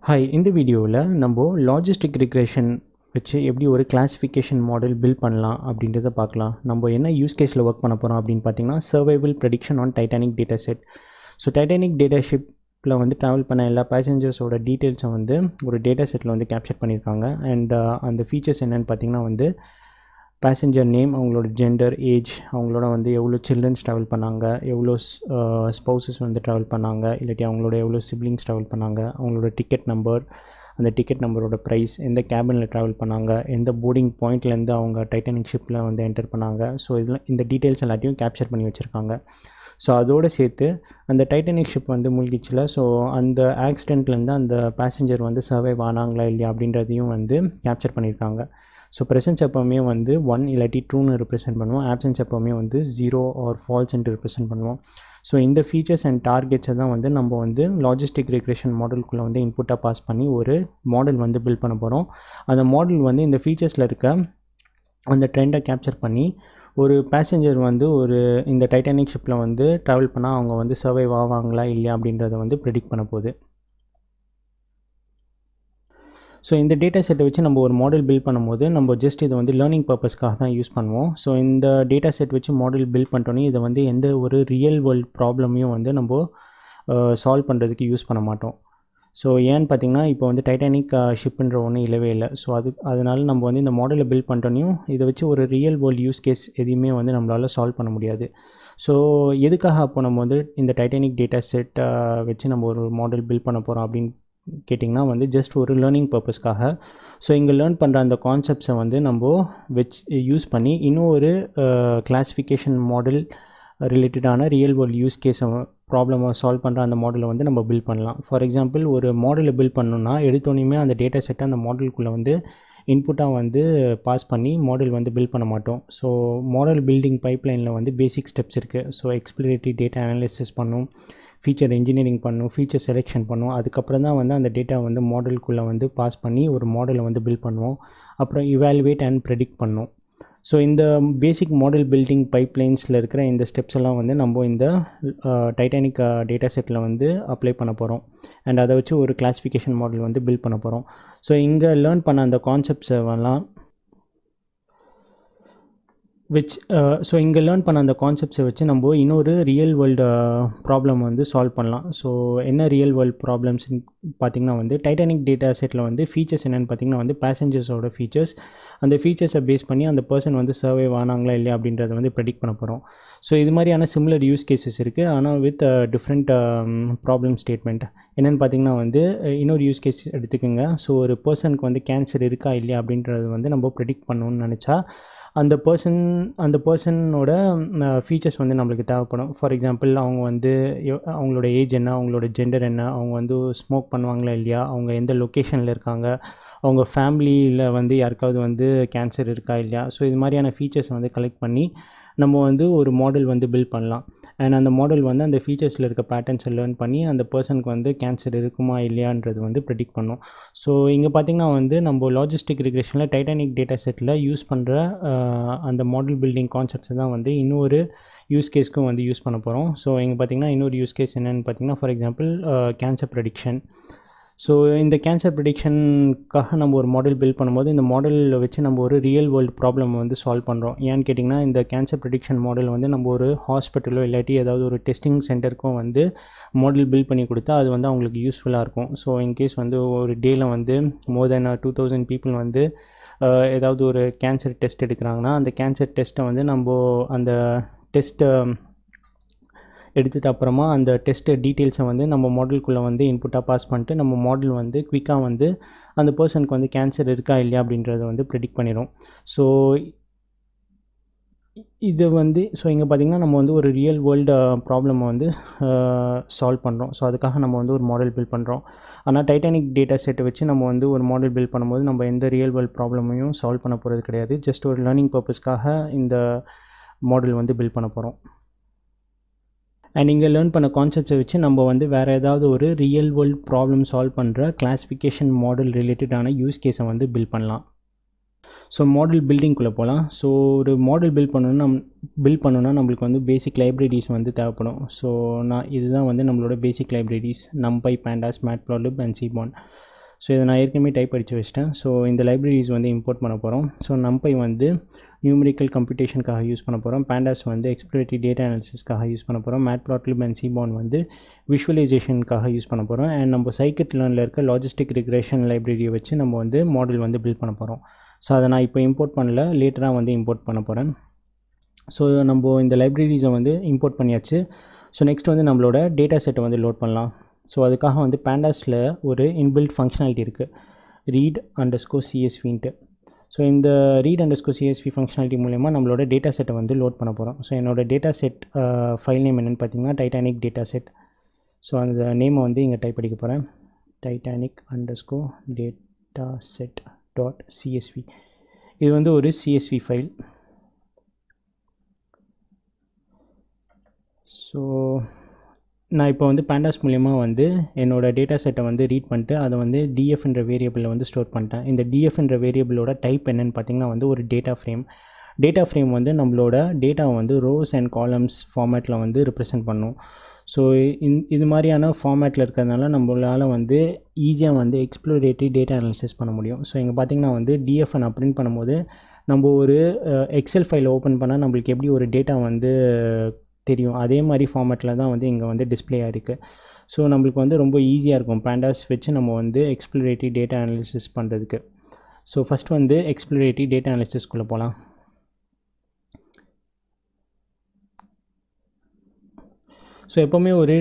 Hi, இந்த வீடியோவில் நம்ம லாஜிஸ்டிக் ரிக்ரெஷன் வச்சு எப்படி ஒரு கிளாஸிஃபிகேஷன் மாடல் பில்ட் பண்ணலாம் அப்படின்றத பார்க்கலாம். நம்ம என்ன யூஸ் கேஸில் ஒர்க் பண்ண போகிறோம் அப்படின்னு பார்த்தீங்கன்னா survival prediction on Titanic data set. So Titanic data ஷிப்பில் வந்து ட்ராவல் பண்ண எல்லா பேசஞ்சர்ஸோட டீட்டெயில்ஸை வந்து ஒரு டேட்டா செட்டில் வந்து கேப்சர் பண்ணியிருக்காங்க. அண்ட் அந்த ஃபீச்சர்ஸ் என்னென்னு பார்த்தீங்கன்னா வந்து பேசஞ்சர் நேம், அவங்களோட ஜெண்டர், ஏஜ், அவங்களோட வந்து எவ்வளோ சில்ட்ரன்ஸ் ட்ராவல் பண்ணாங்க, எவ்வளோ ஸ்பௌசஸ் வந்து ட்ராவல் பண்ணாங்க, இல்லாட்டி அவங்களோட எவ்வளோ சிப்ளிங்ஸ் ட்ராவல் பண்ணாங்க, அவங்களோட டிக்கெட் நம்பர், அந்த டிக்கெட் நம்பரோட ப்ரைஸ், எந்த கேபினில் ட்ராவல் பண்ணாங்க, எந்த போர்டிங் பாயிண்ட்லேருந்து அவங்க டைட்டானிக் ஷிப்பில் வந்து என்டர் பண்ணாங்க. ஸோ இதில் இந்த டீட்டெயில்ஸ் எல்லாத்தையும் கேப்சர் பண்ணி வச்சுருக்காங்க. ஸோ அதோடு சேர்த்து அந்த டைட்டானிக் ஷிப் வந்து மூழ்கிச்சில், ஸோ அந்த ஆக்சிடெண்ட்லேருந்து அந்த பேசஞ்சர் வந்து சர்வைவ் ஆனாங்களா இல்லையா அப்படின்றதையும் வந்து கேப்சர் பண்ணியிருக்காங்க. ஸோ ப்ரெசன்ஸ் எப்போவுமே வந்து 1 இல்லாட்டி 2ன்னு ரெப்ரசென்ட் பண்ணுவோம். ஆப்சன்ஸ் எப்போவுமே வந்து 0 ஆர் ஃபால்ஸ்ன்ட்டு ரெப்ரசென்ட் பண்ணுவோம். ஸோ இந்த ஃபீச்சர்ஸ் அண்ட் டார்கெட்ஸை தான் வந்து நம்ம வந்து லாஜிஸ்டிக் ரிக்ரெஷன் மாடலுக்குள்ளே வந்து இன்புட்டாக பாஸ் பண்ணி ஒரு மாடல் வந்து பில்ட் பண்ண போகிறோம். அந்த மாடல் வந்து இந்த ஃபீச்சர்ஸில் இருக்க அந்த ட்ரெண்டை கேப்சர் பண்ணி ஒரு பேசஞ்சர் வந்து இந்த டைட்டானிக் ஷிப்பில் வந்து ட்ராவல் பண்ணால் அவங்க வந்து சர்வைவ் ஆவாங்களா இல்லையா அப்படின்றத வந்து ப்ரெடிக்ட் பண்ண போகுது. ஸோ இந்த டேட்டா செட்டை வச்சு நம்ம ஒரு மாடல் பில்ட் பண்ணும்போது நம்ம ஜஸ்ட் இதை வந்து லேர்னிங் பர்பஸ்க்காக தான் யூஸ் பண்ணுவோம். ஸோ இந்த டேட்டா செட் வச்சு மாடல் பில்ட் பண்ணிட்டோன்னே இதை வந்து எந்த ஒரு ரியல் வேர்ல்ட் ப்ராப்ளமையும் வந்து நம்ம சால்வ் பண்ணுறதுக்கு யூஸ் பண்ண மாட்டோம். ஸோ ஏன்னு பார்த்தீங்கன்னா இப்போ வந்து டைட்டானிக் ஷிப்புன்ற ஒன்று இல்லவே இல்லை. ஸோ அதனால நம்ம வந்து இந்த மாடலை பில்ட் பண்ணிட்டோன்னையும் இதை வச்சு ஒரு ரியல் வேர்ல்டு யூஸ் கேஸ் எதையுமே வந்து நம்மளால் சால்வ் பண்ண முடியாது. ஸோ எதுக்காக அப்போ நம்ம வந்து இந்த டைட்டானிக் டேட்டா செட்டை வச்சு நம்ம ஒரு மாடல் பில்ட் பண்ண போகிறோம் அப்படின்னு கேட்டிங்கன்னா வந்து ஜஸ்ட் ஒரு லேர்னிங் பர்பஸ்க்காக. ஸோ இங்கே லேர்ன் பண்ணுற அந்த கான்செப்ட்ஸை வந்து நம்ம யூஸ் பண்ணி இன்னும் ஒரு கிளாஸிஃபிகேஷன் மாடல் ரிலேட்டடான ரியல் வேர்ல்டு யூஸ் கேஸை ப்ராப்ளமை சால்வ் பண்ணுற அந்த மாடலை வந்து நம்ம பில்ட் பண்ணலாம். ஃபார் எக்ஸாம்பிள் ஒரு மாடலை பில்ட் பண்ணணுன்னா எடுத்தோன்னே அந்த டேட்டா செட்டை அந்த மாடலுக்குள்ளே வந்து இன்புட்டாக வந்து பாஸ் பண்ணி மாடல் வந்து பில்ட் பண்ண மாட்டோம். ஸோ மாடல் பில்டிங் பைப்லைனில் வந்து பேசிக் ஸ்டெப்ஸ் இருக்குது. ஸோ எக்ஸ்ப்ளரேட்டரி டேட்டா அனாலிசிஸ் பண்ணும், ஃபீச்சர் இன்ஜினியரிங் பண்ணும், ஃபீச்சர் செலெக்ஷன் பண்ணும். அதுக்கப்புறம் தான் வந்து அந்த டேட்டா வந்து மாடலுக்குள்ளே வந்து பாஸ் பண்ணி ஒரு மாடலை வந்து பில்ட் பண்ணுவோம். அப்புறம் இவாலுவேட் அண்ட் ப்ரெடிக்ட் பண்ணும். ஸோ இந்த பேசிக் மாடல் பில்டிங் பைப்லைன்ஸில் இருக்கிற இந்த ஸ்டெப்ஸ் எல்லாம் வந்து நம்ம இந்த டைட்டானிக் டேட்டா செட்டில் வந்து அப்ளை பண்ண போகிறோம். அண்ட் அதை வச்சு ஒரு கிளாஸிஃபிகேஷன் மாடல் வந்து பில்ட் பண்ண போகிறோம். ஸோ இங்கே லேர்ன் பண்ண அந்த கான்செப்ட்ஸை எல்லாம் ஸோ இங்கே லேர்ன் பண்ண அந்த கான்செப்ட்ஸை வச்சு நம்ம இன்னொரு ரியல் வேர்ல்டு ப்ராப்ளம் வந்து சால்வ் பண்ணலாம். ஸோ என்ன ரியல் வேர்ல்டு ப்ராப்ளம்ஸ்னு பார்த்திங்கன்னா வந்து டைட்டானிக் டேட்டா செட்டில் வந்து ஃபீச்சர்ஸ் என்னென்னு பார்த்திங்கன்னா வந்து பேசஞ்சர்ஸோட ஃபீச்சர்ஸ், அந்த ஃபீச்சர்ஸை பேஸ் பண்ணி அந்த பர்சன் வந்து சர்வைவ் ஆனாங்களா இல்லையா அப்படின்றத வந்து ப்ரெடிக்ட் பண்ண போகிறோம். ஸோ இது மாதிரியான சிமிலர் யூஸ் கேஸஸ் இருக்குது, ஆனால் வித் டிஃப்ரெண்ட் ப்ராப்ளம் ஸ்டேட்மெண்ட். என்னென்னு பார்த்திங்கன்னா வந்து இன்னொரு யூஸ் கேஸ் எடுத்துக்கோங்க. ஸோ ஒரு பர்சனுக்கு வந்து கேன்சர் இருக்கா இல்லையா அப்படின்றது வந்து நம்ம ப்ரெடிக்ட் பண்ணணும்னு நினச்சா அந்த பர்சனோட ஃபீச்சர்ஸ் வந்து நம்மளுக்கு தேவைப்படும். ஃபார் எக்ஸாம்பிள் அவங்க வந்து அவங்களோட ஏஜ் என்ன, அவங்களோட ஜெண்டர் என்ன, அவங்க வந்து ஸ்மோக் பண்ணுவாங்களா இல்லையா, அவங்க எந்த லொக்கேஷனில் இருக்காங்க, அவங்க ஃபேமிலியில் வந்து யாருக்காவது வந்து கேன்சர் இருக்கா இல்லையா. ஸோ இது மாதிரியான ஃபீச்சர்ஸ் வந்து கலெக்ட் பண்ணி நம்ம வந்து ஒரு மாடல் வந்து பில்ட் பண்ணலாம். அண்ட் அந்த மாடல் வந்து அந்த ஃபீச்சர்ஸில் இருக்க பேட்டர்ன்ஸை லேர்ன் பண்ணி அந்த பர்சனுக்கு வந்து கேன்சர் இருக்குமா இல்லையான்றது வந்து ப்ரெடிக்ட் பண்ணும். ஸோ இங்கே பார்த்திங்கன்னா வந்து நம்ம லாஜிஸ்டிக் ரிக்ரெஷனில் டைட்டானிக் டேட்டா செட்டில் யூஸ் பண்ணுற அந்த மாடல் பில்டிங் கான்செப்ட்ஸை தான் வந்து இன்னொரு யூஸ் கேஸ்க்கும் வந்து யூஸ் பண்ண போகிறோம். ஸோ இங்கே பார்த்திங்கன்னா இன்னொரு யூஸ் கேஸ் என்னென்னு பார்த்திங்கன்னா for example cancer prediction. So இந்த கேன்சர் ப்ரெடிக்ஷனுக்காக நம்ம ஒரு மாடல் பில்ட் பண்ணும்போது இந்த மாடலில் வச்சு நம்ம ஒரு ரியல் வேர்ல்டு ப்ராப்ளம் வந்து சால்வ் பண்ணுறோம். ஏன்னு கேட்டிங்கன்னா இந்த கேன்சர் ப்ரெடிக்ஷன் மாடல் வந்து நம்ம ஒரு ஹாஸ்பிட்டலோ இல்லாட்டி ஏதாவது ஒரு டெஸ்டிங் சென்டருக்கும் வந்து மாடல் பில்ட் பண்ணி கொடுத்தா அது வந்து அவங்களுக்கு யூஸ்ஃபுல்லாக இருக்கும். ஸோ இன்கேஸ் வந்து ஒரு டேயில் வந்து மோர் தென் 2000 பீப்புள் வந்து ஏதாவது ஒரு கேன்சர் டெஸ்ட் எடுக்கிறாங்கன்னா அந்த கேன்சர் டெஸ்ட்டை வந்து நம்ம அந்த டெஸ்ட்டை எடுத்துட்டு அப்புறமா அந்த டெஸ்ட் டீட்டெயில்ஸை வந்து நம்ம மாடலுக்குள்ளே வந்து இன்புட்டாக பாஸ் பண்ணிட்டு நம்ம மாடல் வந்து குயிக்காக வந்து அந்த பர்சனுக்கு வந்து கேன்சர் இருக்கா இல்லையா அப்படின்றத வந்து ப்ரெடிக்ட் பண்ணிடும். ஸோ இது வந்து இங்கே பார்த்திங்கன்னா நம்ம வந்து ஒரு ரியல் வேர்ல்டு ப்ராப்ளமை வந்து சால்வ் பண்ணுறோம். ஸோ அதுக்காக நம்ம வந்து ஒரு மாடல் பில்ட் பண்ணுறோம். ஆனால் டைட்டானிக் டேட்டா செட்டை வச்சு நம்ம வந்து ஒரு மாடல் பில்ட் பண்ணும்போது நம்ம எந்த ரியல் வேர்ல்டு ப்ராப்ளமையும் சால்வ் பண்ண போகிறது கிடையாது. ஜஸ்ட் ஒரு லேர்னிங் பர்பஸ்க்காக இந்த மாடல் வந்து பில்ட் பண்ண போகிறோம். அண்ட் இங்கே லேர்ன் பண்ண கான்செப்ட்ஸை வச்சு நம்ம வந்து வேறு ஏதாவது ஒரு ரியல் வேர்ல்டு ப்ராப்ளம் சால்வ் பண்ணுற கிளாஸிஃபிகேஷன் மாடல் ரிலேட்டடான யூஸ் கேஸை வந்து பில்ட் பண்ணலாம். ஸோ மாடல் பில்டிங்குள்ளே போகலாம். ஸோ ஒரு மாடல் பில்ட் பண்ணணுன்னா நம்மளுக்கு வந்து பேசிக் லைப்ரரிஸ் வந்து தேவைப்படும். ஸோ இதுதான் வந்து நம்மளோட basic libraries: NumPy, Pandas, Matplotlib and Seaborn. So இதை நான் ஏற்கனவே டைப் அடித்து வச்சிட்டேன். ஸோ இந்த லைப்ரரிஸ் வந்து இம்போர்ட் பண்ண போகிறோம். ஸோ NumPy வந்து நியூமரிக்கல் கம்ப்யூட்டேஷனுக்காக யூஸ் பண்ண போகிறோம். Pandas வந்து எக்ஸ்ப்ளோரேட்டரி டேட்டா அனாலிசிஸ்க்காக யூஸ் பண்ண போகிறோம். Matplotlib and Seaborn வந்து விஷுவலைசேஷனுக்காக யூஸ் பண்ண போகிறோம். அண்ட் நம்ம scikit-learnல இருக்க லாஜிஸ்டிக் ரிக்ரெஷன் லைப்ரரியை வச்சு நம்ம வந்து மாடல் வந்து பில்ட் பண்ண போகிறோம். ஸோ அதை நான் இப்போ இம்போர்ட் பண்ணல, லேட்டராக வந்து இம்போர்ட் பண்ண போகிறேன். ஸோ நம்ம இந்த லைப்ரரிஸை வந்து இம்போர்ட் பண்ணியாச்சு. ஸோ நெக்ஸ்ட் வந்து நம்மளோட டேட்டா செட்டை வந்து லோட் பண்ணலாம். ஸோ அதுக்காக வந்து பேண்டாஸில் ஒரு இன்பில்ட் ஃபங்க்ஷனாலிட்டி இருக்குது, read_csvன்ட்டு. ஸோ இந்த read_csv ஃபங்க்ஷனாலிட்டி மூலமா நம்மளோட டேட்டா செட்டை வந்து லோட் பண்ண போகிறோம். ஸோ என்னோட டேட்டா செட் ஃபைல் நேம் என்னென்னு பார்த்தீங்கன்னா டைட்டானிக் டேட்டா செட். ஸோ அந்த நேமை வந்து இங்கே டைப் அடிக்க போகிறேன், titanic_dataset.csv. இது வந்து ஒரு CSV ஃபைல். ஸோ நான் இப்போ வந்து பேண்டாஸ் மூலயமா வந்து என்னோடய டேட்டா செட்டை வந்து ரீட் பண்ணிட்டு அதை வந்து dfன்ற வேரியபிளில் வந்து ஸ்டோர் பண்ணிட்டேன். இந்த dfன்ற வேரியபிளோட டைப் என்னென்னு பார்த்தீங்கன்னா வந்து ஒரு டேட்டா ஃப்ரேம். டேட்டா ஃப்ரேம் வந்து நம்மளோட டேட்டாவை வந்து ரோஸ் அண்ட் காலம்ஸ் ஃபார்மேட்டில் வந்து ரிப்ரசென்ட் பண்ணும். ஸோ இது மாதிரியான ஃபார்மேட்டில் இருக்கிறதுனால நம்மளால் வந்து ஈஸியாக வந்து எக்ஸ்ப்ளோரேட்டரி டேட்டா அனாலிசிஸ் பண்ண முடியும். ஸோ இங்கே பார்த்தீங்கன்னா வந்து டிஎஃப்ஐ நான் பிரிண்ட் பண்ணும்போது நம்ம ஒரு எக்ஸல் ஃபைல் ஓப்பன் பண்ணால் நம்மளுக்கு எப்படி ஒரு டேட்டா வந்து தெரியும், அதே மாதிரி ஃபார்மேட்டில் தான் வந்து இங்கே வந்து டிஸ்பிளே ஆகிருக்கு. ஸோ நம்மளுக்கு வந்து ரொம்ப ஈஸியாக இருக்கும் பேண்டாஸ் வச்சு நம்ம வந்து எக்ஸ்ப்ளோரேட்டரி டேட்டா அனாலிசிஸ் பண்ணுறதுக்கு. ஸோ ஃபஸ்ட் வந்து எக்ஸ்ப்ளோரேட்டரி டேட்டா அனாலிசிஸ்குள்ளே போகலாம். ஸோ எப்போவுமே ஒரு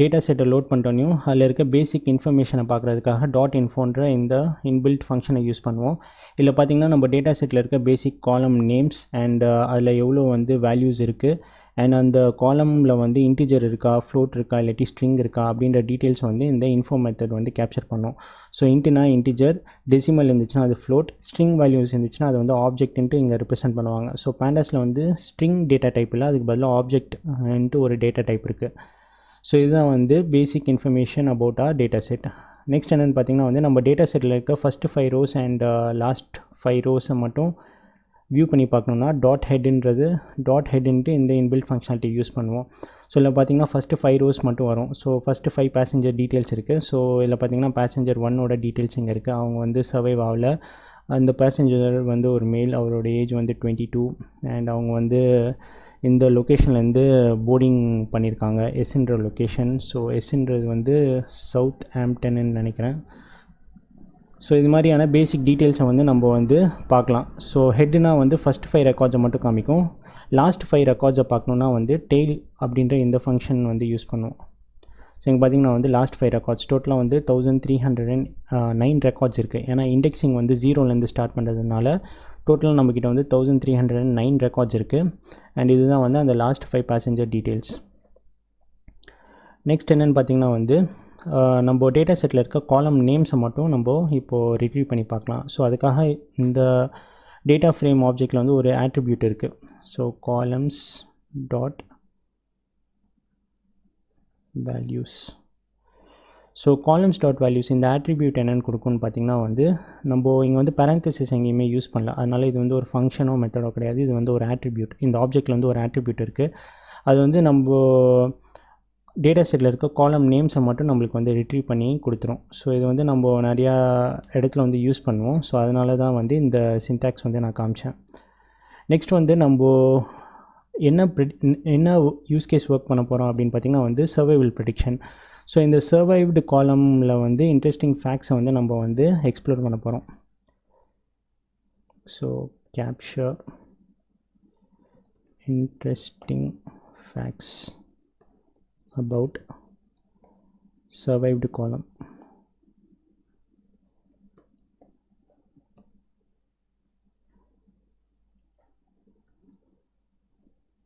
டேட்டா செட்டை லோட் பண்ணிட்டோன்னையும் அதில் இருக்க பேசிக் இன்ஃபர்மேஷனை பார்க்குறதுக்காக .infoன்ற இந்த இன்பில்ட் ஃபங்க்ஷனை யூஸ் பண்ணுவோம். இதில் பார்த்திங்கன்னா நம்ம டேட்டா செட்டில் இருக்க பேசிக் காலம் நேம்ஸ் அண்ட் அதில் எவ்வளோ வந்து வேல்யூஸ் இருக்குது அண்ட் அந்த காலமில் வந்து இன்டிஜர் இருக்கா, ஃப்ளோட் இருக்கா, இல்லாட்டி ஸ்ட்ரிங் இருக்கா அப்படின்ற டீட்டெயில்ஸ் வந்து இந்த இன்ஃபோ மெத்தட் வந்து கேப்சர் பண்ணும். ஸோ இன்ட்டுனா இன்டிஜர், டெசிமல் இருந்துச்சுன்னா அது ஃப்ளோட், ஸ்ட்ரிங் வேல்யூஸ் இருந்துச்சுன்னா அது வந்து ஆப்ஜெக்ட்ன்ட்டு இங்கே ரெப்ரசென்ட் பண்ணுவாங்க. ஸோ பேண்டாஸில் வந்து ஸ்ட்ரிங் டேட்டா டைப் இல்லை, அதுக்கு பதிலாக ஆப்ஜெக்ட்ன்ட்டு ஒரு டேட்டா டைப் இருக்குது. ஸோ இதுதான் வந்து basic information about our data set. Next என்னென்னு பார்த்தீங்கன்னா வந்து நம்ம டேட்டா செட்டில் இருக்க first 5 rows and last 5 rows மட்டும் வியூ பண்ணி பார்க்கணுன்னா ஹெட்ன்ட்டு இந்த இன்பில்ட் ஃபங்க்ஷனாலிட்டி யூஸ் பண்ணுவோம். ஸோ இதில் பார்த்தீங்கன்னா ஃபஸ்ட்டு 5 rows மட்டும் வரும். ஸோ ஃபஸ்ட்டு 5 பேசஞ்சர் டீட்டெயில்ஸ் இருக்குது. ஸோ இதில் பார்த்தீங்கன்னா பேசஞ்சர் 1ஓட டீட்டெயில்ஸ் இங்கே இருக்குது. அவங்க வந்து சர்வைவ் ஆகல. அந்த பேசஞ்சர் வந்து ஒரு மேல், அவரோட ஏஜ் வந்து 22 அண்ட் அவங்க வந்து இந்த லொக்கேஷன்லேருந்து போர்டிங் பண்ணியிருக்காங்க, எஸ்ன்ற லொக்கேஷன். ஸோ எஸ்ன்றது வந்து சவுத் ஆம்ப்டன்னு நினைக்கிறேன். ஸோ இது மாதிரியான பேசிக் டீட்டெயில்ஸை வந்து நம்ம வந்து பார்க்கலாம். ஸோ ஹெட்னா வந்து ஃபஸ்ட் 5 ரெக்கார்ட்ஸை மட்டும் காமிக்கும். லாஸ்ட் 5 ரெக்கார்ட்ஸை பார்க்கணுன்னா வந்து டெய்ல் அப்படின்ற இந்த ஃபங்க்ஷன் வந்து யூஸ் பண்ணுவோம். ஸோ இங்கே பார்த்தீங்கன்னா வந்து லாஸ்ட் 5 ரெக்கார்ட்ஸ் டோட்டலாக வந்து 1309 ரெக்கார்ட்ஸ் இருக்குது. ஏன்னா இண்டெக்ஸிங் வந்து 0லேருந்து ஸ்டார்ட் பண்ணுறதுனால டோட்டலாக நம்மக்கிட்ட வந்து 1309 ரெக்கார்ட்ஸ் இருக்குது. அண்ட் இதுதான் வந்து அந்த லாஸ்ட் 5 பேசஞ்சர் டீட்டெயில்ஸ். நெக்ஸ்ட் என்னென்னு பார்த்தீங்கன்னா வந்து நம்ம டேட்டா செட்டில் இருக்க காலம் நேம்ஸை மட்டும் நம்ம இப்போது ரிட்ரீவ் பண்ணி பார்க்கலாம். ஸோ அதுக்காக இந்த டேட்டா ஃப்ரேம் ஆப்ஜெக்டில் வந்து ஒரு ஆட்ரிபியூட் இருக்குது. So columns dot values. So columns dot values இந்த ஆட்ரிபியூட் என்னென்னு கொடுக்குன்னு பார்த்தீங்கன்னா வந்து நம்ம இங்கே வந்து பேரந்தசிஸ் எங்கேயுமே யூஸ் பண்ணல, அதனால் இது வந்து ஒரு ஃபங்க்ஷனோ மெத்தடோ கிடையாது. இது வந்து ஒரு ஆட்ரிபியூட். இந்த ஆப்ஜெக்டில் வந்து ஒரு ஆட்ரிபியூட் இருக்குது. அது வந்து நம்ம டேட்டா செட்டில் இருக்க காலம் நேம்ஸை மட்டும் நம்மளுக்கு வந்து ரிட்ரீவ் பண்ணி கொடுத்துரும். ஸோ இது வந்து நம்ம நிறையா இடத்துல வந்து யூஸ் பண்ணுவோம். ஸோ அதனால தான் வந்து இந்த சின்டாக்ஸ் வந்து நான் காமிச்சேன். நெக்ஸ்ட் வந்து நம்ம என்ன யூஸ் கேஸ் ஒர்க் பண்ண போகிறோம் அப்படின்னு பார்த்திங்கன்னா வந்து சர்வைவல் ப்ரெடிக்ஷன். ஸோ இந்த சர்வைவ்டு காலமில் வந்து இன்ட்ரெஸ்டிங் ஃபேக்ட்ஸை வந்து நம்ம வந்து எக்ஸ்ப்ளோர் பண்ண போகிறோம். So capture interesting facts about survived column.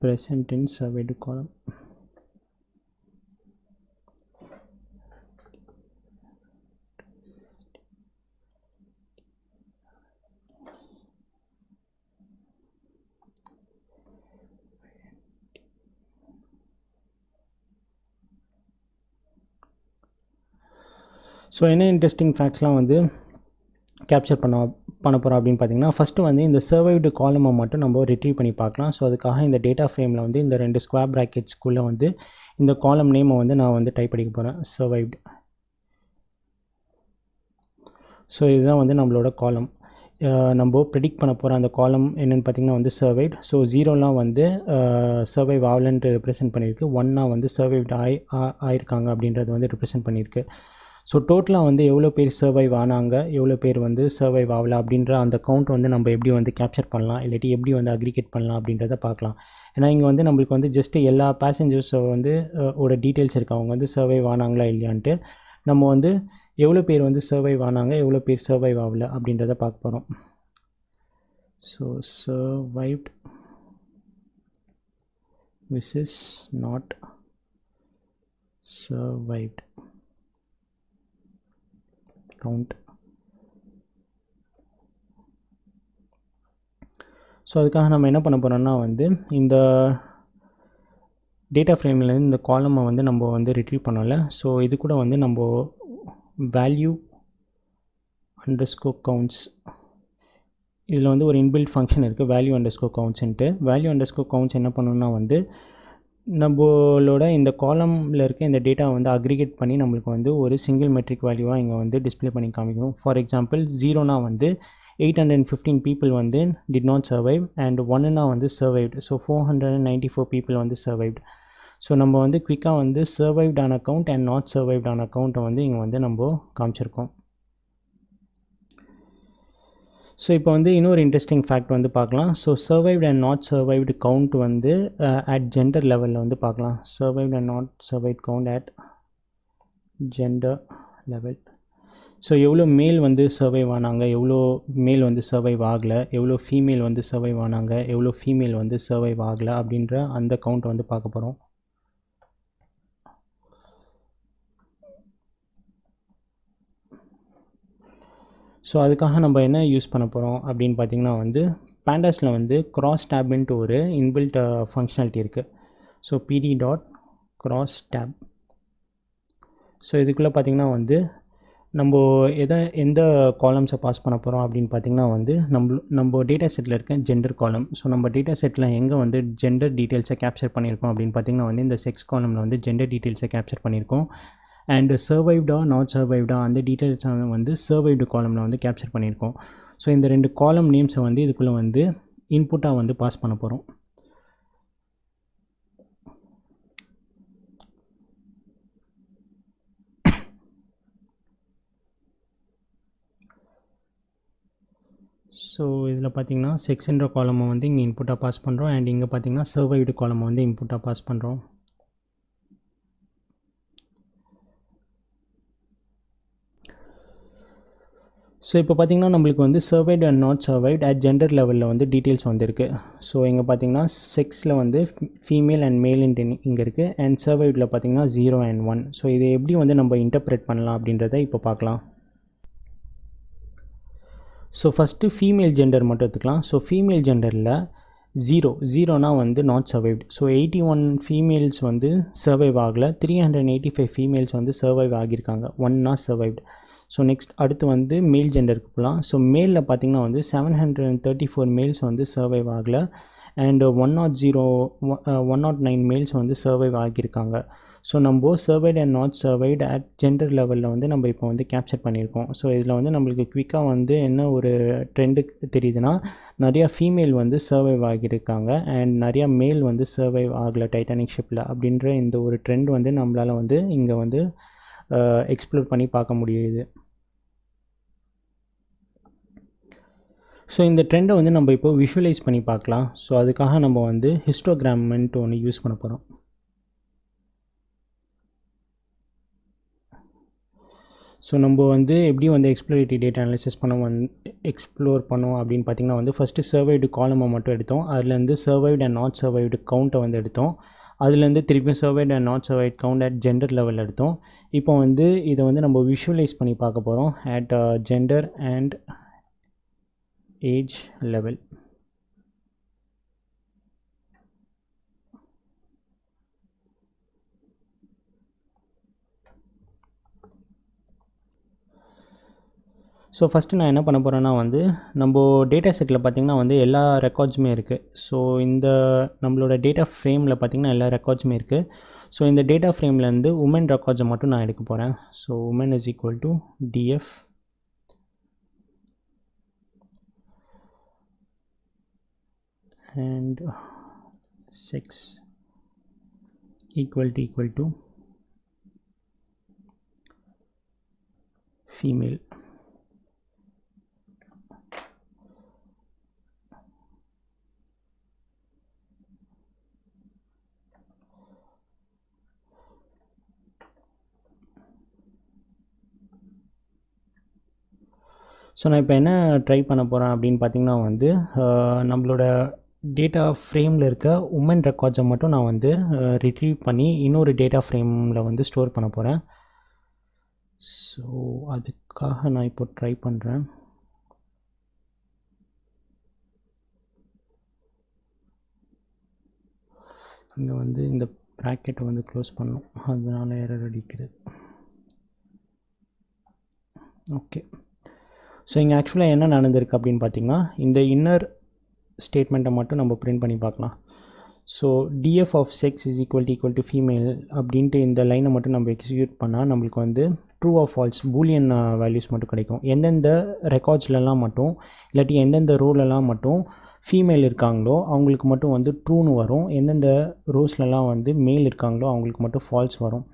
Present in surveyed column. So என்ன இன்ட்ரெஸ்டிங் ஃபேக்ட்ஸ்லாம் வந்து கேப்சர் பண்ண போகிறோம் அப்படின்னு பார்த்தீங்கன்னா ஃபஸ்ட்டு வந்து இந்த சர்வைவ்டு காலமை மட்டும் நம்ம ரிட்ரீவ் பண்ணி பார்க்கலாம். ஸோ அதுக்காக இந்த டேட்டா ஃப்ரேமில் வந்து இந்த 2 ஸ்கொயர் ப்ராக்கெட்ஸ்க்குள்ளே வந்து இந்த காலம் நேமை வந்து நான் வந்து டைப் அடிக்க போகிறேன், சர்வைவ்டு. ஸோ இதுதான் வந்து நம்மளோட காலம். நம்ம ப்ரெடிக்ட் பண்ண போகிற அந்த காலம் என்னென்னு பார்த்திங்கன்னா வந்து சர்வைவ்ட். ஸோ 0லாம் வந்து சர்வைவ் ஆகலன்ட்டு ரெப்ரசென்ட் பண்ணியிருக்கு, 1 வந்து சர்வைவ்ட் ஆயிருக்காங்க அப்படின்றது வந்து ரெப்ரசென்ட் பண்ணியிருக்கு. ஸோ டோட்டலாக வந்து எவ்வளோ பேர் சர்வைவ் ஆனாங்க, எவ்வளோ பேர் வந்து சர்வைவ் ஆகலை அப்படின்ற அந்த கவுண்ட் வந்து நம்ம எப்படி வந்து கேப்சர் பண்ணலாம், இல்லாட்டி எப்படி வந்து அக்ரிகேட் பண்ணலாம் அப்படின்றத பார்க்கலாம். ஏன்னா இங்கே வந்து நம்மளுக்கு வந்து ஜஸ்ட்டு எல்லா பேசஞ்சர்ஸை வந்து ஓட டீட்டெயில்ஸ் இருக்குது, அவங்க வந்து சர்வைவ் ஆனாங்களா இல்லையான்ட்டு. நம்ம வந்து எவ்வளோ பேர் வந்து சர்வைவ் ஆனாங்க, எவ்வளோ பேர் சர்வைவ் ஆகலை அப்படின்றத பார்க்க போகிறோம். So survived versus not survived count. So அதுக்காக நம்ம என்ன பண்ண போகிறோம்னா வந்து இந்த டேட்டா ஃப்ரேம்லேருந்து இந்த காலமை வந்து நம்ம வந்து ரிட்ரீவ் பண்ணல. ஸோ இது கூட வந்து நம்ம வேல்யூ அண்டர்ஸ்கோர் கவுண்ட்ஸ், இதில் வந்து ஒரு இன்பில்ட் ஃபங்க்ஷன் இருக்குது வேல்யூ அண்டர்ஸ்கோர் கவுண்ட்ஸ்ன்ட்டு. வேல்யூ அண்டர்ஸ்கோர் கவுண்ட்ஸ் என்ன பண்ணணும்னா வந்து நம்மளோட இந்த காலமில் இருக்க இந்த டேட்டா வந்து அக்ரிகேட் பண்ணி நம்மளுக்கு வந்து ஒரு சிங்கிள் மெட்ரிக் வேல்யூவாக இங்கே வந்து டிஸ்பிளே பண்ணி காமிக்கணும். ஃபார் எக்ஸாம்பிள் 0னா வந்து 815 people வந்து did not survive and 1னா வந்து survived. ஸோ 494 people வந்து survived. ஸோ நம்ம வந்து குவிக்காக வந்து survived ஆன கவுண்ட் அண்ட் நாட் survived ஆன கவுண்ட்டை வந்து இங்கே வந்து நம்ம காமிச்சிருக்கோம். ஸோ இப்போ வந்து இன்னொரு இன்ட்ரெஸ்டிங் ஃபேக்ட் வந்து பார்க்கலாம். So survived and not survived count வந்து அட் ஜெண்டர் லெவலில் வந்து பார்க்கலாம். Survived and not survived count at gender level. So எவ்வளோ மேல் வந்து சர்வைவ் ஆனாங்க, எவ்வளோ மேல் வந்து சர்வைவ் ஆகலை, எவ்வளோ ஃபீமேல் வந்து சர்வைவ் ஆனாங்க, எவ்வளோ ஃபீமேல் வந்து சர்வைவ் ஆகலை அப்படின்ற அந்த கவுண்ட் வந்து பார்க்க போகிறோம். ஸோ அதுக்காக நம்ம என்ன யூஸ் பண்ண போகிறோம் அப்படின்னு பார்த்திங்கன்னா வந்து பேண்டாஸில் வந்து கிராஸ் டேப்ன்ட்டு ஒரு இன்பில்ட் ஃபங்க்ஷனாலிட்டி இருக்குது. So pd dot cross tab. So இதுக்குள்ளே பார்த்திங்கன்னா வந்து நம்ம எந்த காலம்ஸை பாஸ் பண்ண போகிறோம் அப்படின்னு பார்த்திங்கன்னா வந்து நம்ம டேட்டா செட்டில் இருக்க ஜெண்டர் காலம். ஸோ நம்ம டேட்டா செட்டில் எங்கே வந்து ஜெண்டர் டீட்டெயில்ஸை கேப்சர் பண்ணியிருக்கோம் அப்படின்னு பார்த்திங்கன்னா வந்து இந்த செக்ஸ் காலமில் வந்து ஜெண்டர் டீட்டெயில்ஸை கேப்சர் பண்ணியிருக்கோம். அண்ட் சர்வைவ்டா நாட் சர்வைவ்டா அந்த டீட்டெயில்ஸை வந்து சர்வைவ்டு காலமில் வந்து கேப்சர் பண்ணியிருக்கோம். ஸோ இந்த 2 காலம் நேம்ஸை வந்து இதுக்குள்ளே வந்து இன்புட்டாக வந்து பாஸ் பண்ண போகிறோம். ஸோ இதில் பார்த்தீங்கன்னா செக்ஸ்ன்ற காலமை வந்து இங்கே இன்புட்டாக பாஸ் பண்ணுறோம் அண்ட் இங்கே பார்த்தீங்கன்னா சர்வைவ்டு காலமை வந்து இன்புட்டாக பாஸ் பண்ணுறோம். ஸோ இப்போ பார்த்திங்கன்னா நம்மளுக்கு வந்து survived and not survived at gender லெவலில் வந்து டீட்டெயில்ஸ் வந்துருக்கு. ஸோ இங்கே பார்த்திங்கன்னா செக்ஸில் வந்து ஃபீமேல் அண்ட் மேல்ன்ட்டு இங்கே இருக்குது அண்ட் சர்வைவ்டில் பார்த்திங்கன்னா 0 and 1. ஸோ இதை எப்படி வந்து நம்ம இன்டர்ப்ரெட் பண்ணலாம் அப்படின்றத இப்போ பார்க்கலாம். ஸோ ஃபஸ்ட்டு ஃபீமேல் ஜெண்டர் மட்டும் எடுத்துக்கலாம். ஸோ ஃபீமேல் ஜெண்டரில் 0னா வந்து நாட் சர்வைவ்டு. ஸோ 81 ஃபீமேல்ஸ் வந்து சர்வைவ் ஆகலை, 385 ஃபீமேல்ஸ் வந்து சர்வைவ் ஆகியிருக்காங்க, 1னா சர்வைவ்டு. ஸோ நெக்ஸ்ட் அடுத்து வந்து மேல் ஜெண்டருக்கு போகலாம். ஸோ மேலில் பார்த்திங்கன்னா வந்து 734 மேல்ஸ் வந்து சர்வைவ் ஆகலை அண்ட் 109 மேல்ஸ் வந்து சர்வைவ் ஆகியிருக்காங்க. ஸோ நம்ம survived and not survived at gender லெவலில் வந்து நம்ம இப்போ வந்து கேப்சர் பண்ணியிருக்கோம். ஸோ இதில் வந்து நம்மளுக்கு குவிக்காக வந்து என்ன ஒரு ட்ரெண்டு தெரியுதுன்னா நிறையா ஃபீமேல் வந்து சர்வைவ் ஆகியிருக்காங்க அண்ட் நிறையா மேல் வந்து சர்வைவ் ஆகலை டைட்டானிக் ஷிப்பில் அப்படின்ற இந்த ஒரு ட்ரெண்ட் வந்து நம்மளால் வந்து இங்கே வந்து எக்ஸ்ப்ளோர் பண்ணி பார்க்க முடியுது. ஸோ இந்த ட்ரெண்டை வந்து நம்ம இப்போ விஷுவலைஸ் பண்ணி பார்க்கலாம். ஸோ அதுக்காக நம்ம வந்து ஹிஸ்டோகிராம்ன்ட்டு ஒன்று யூஸ் பண்ண போகிறோம். ஸோ நம்ம வந்து எப்படி வந்து எக்ஸ்ப்ளோரேட்டிவ் டேட்டா அனாலிசிஸ் எக்ஸ்ப்ளோர் பண்ணோம் அப்படின்னு பார்த்திங்கன்னா வந்து ஃபஸ்ட்டு சர்வைவ்டு காலமை மட்டும் எடுத்தோம், அதுலேருந்து சர்வைவ்டு அண்ட் நாட் சர்வைவ்டு கவுண்ட்டை வந்து எடுத்தோம், அதுலேருந்து திருப்பி survived and not survived count at gender லெவலில் எடுத்தோம். இப்போ வந்து இதை வந்து நம்ம விஷுவலைஸ் பண்ணி பார்க்க போகிறோம் at gender and age level. So first நான் என்ன பண்ண போகிறேன்னா வந்து நம்ம டேட்டா செட்டில் பார்த்திங்கன்னா வந்து எல்லா ரெக்கார்ட்ஸுமே இருக்குது. ஸோ இந்த நம்மளோட டேட்டா ஃப்ரேமில் பார்த்திங்கன்னா எல்லா ரெக்கார்ட்ஸுமே இருக்குது. ஸோ இந்த டேட்டா ஃப்ரேம்லேருந்து உமன் ரெக்கார்ட்ஸை மட்டும் நான் எடுக்க போகிறேன். So women is equal to df and sex equal to female. So நான் இப்போ என்ன ட்ரை பண்ண போகிறேன் அப்படின்னு பார்த்தீங்கன்னா வந்து நம்மளோட டேட்டா ஃப்ரேமில் இருக்க உமன் ரெக்கார்ட்ஸை மட்டும் நான் வந்து ரிட்ரீவ் பண்ணி இன்னொரு டேட்டா ஃப்ரேமில் வந்து ஸ்டோர் பண்ண போகிறேன். ஸோ அதுக்காக நான் இப்போ ட்ரை பண்ணுறேன். இங்கே வந்து இந்த ப்ராக்கெட்டை வந்து க்ளோஸ் பண்ணணும், அதனால எரர் அடிக்கிறது. ஓகே, ஸோ இங்கே ஆக்சுவலாக என்ன நடந்திருக்கு அப்படின்னு பார்த்தீங்கன்னா இந்த இன்னர் ஸ்டேட்மெண்ட்டை மட்டும் நம்ம பிரிண்ட் பண்ணி பார்க்கலாம். So df of sex is equal to female அப்படின்ட்டு இந்த லைனை மட்டும் நம்ம எக்ஸிக்யூட் பண்ணால் நம்மளுக்கு வந்து true of false Boolean values மட்டும் கிடைக்கும். எந்தெந்த ரெக்கார்ட்ஸ்லலாம் மட்டும் இல்லாட்டி எந்தெந்த ரோலெலாம் மட்டும் ஃபீமேல் இருக்காங்களோ அவங்களுக்கு மட்டும் வந்து ட்ரூன்னு வரும், எந்தெந்த ரோஸ்லலாம் வந்து மேல் இருக்காங்களோ அவங்களுக்கு மட்டும் ஃபால்ஸ் வரும்.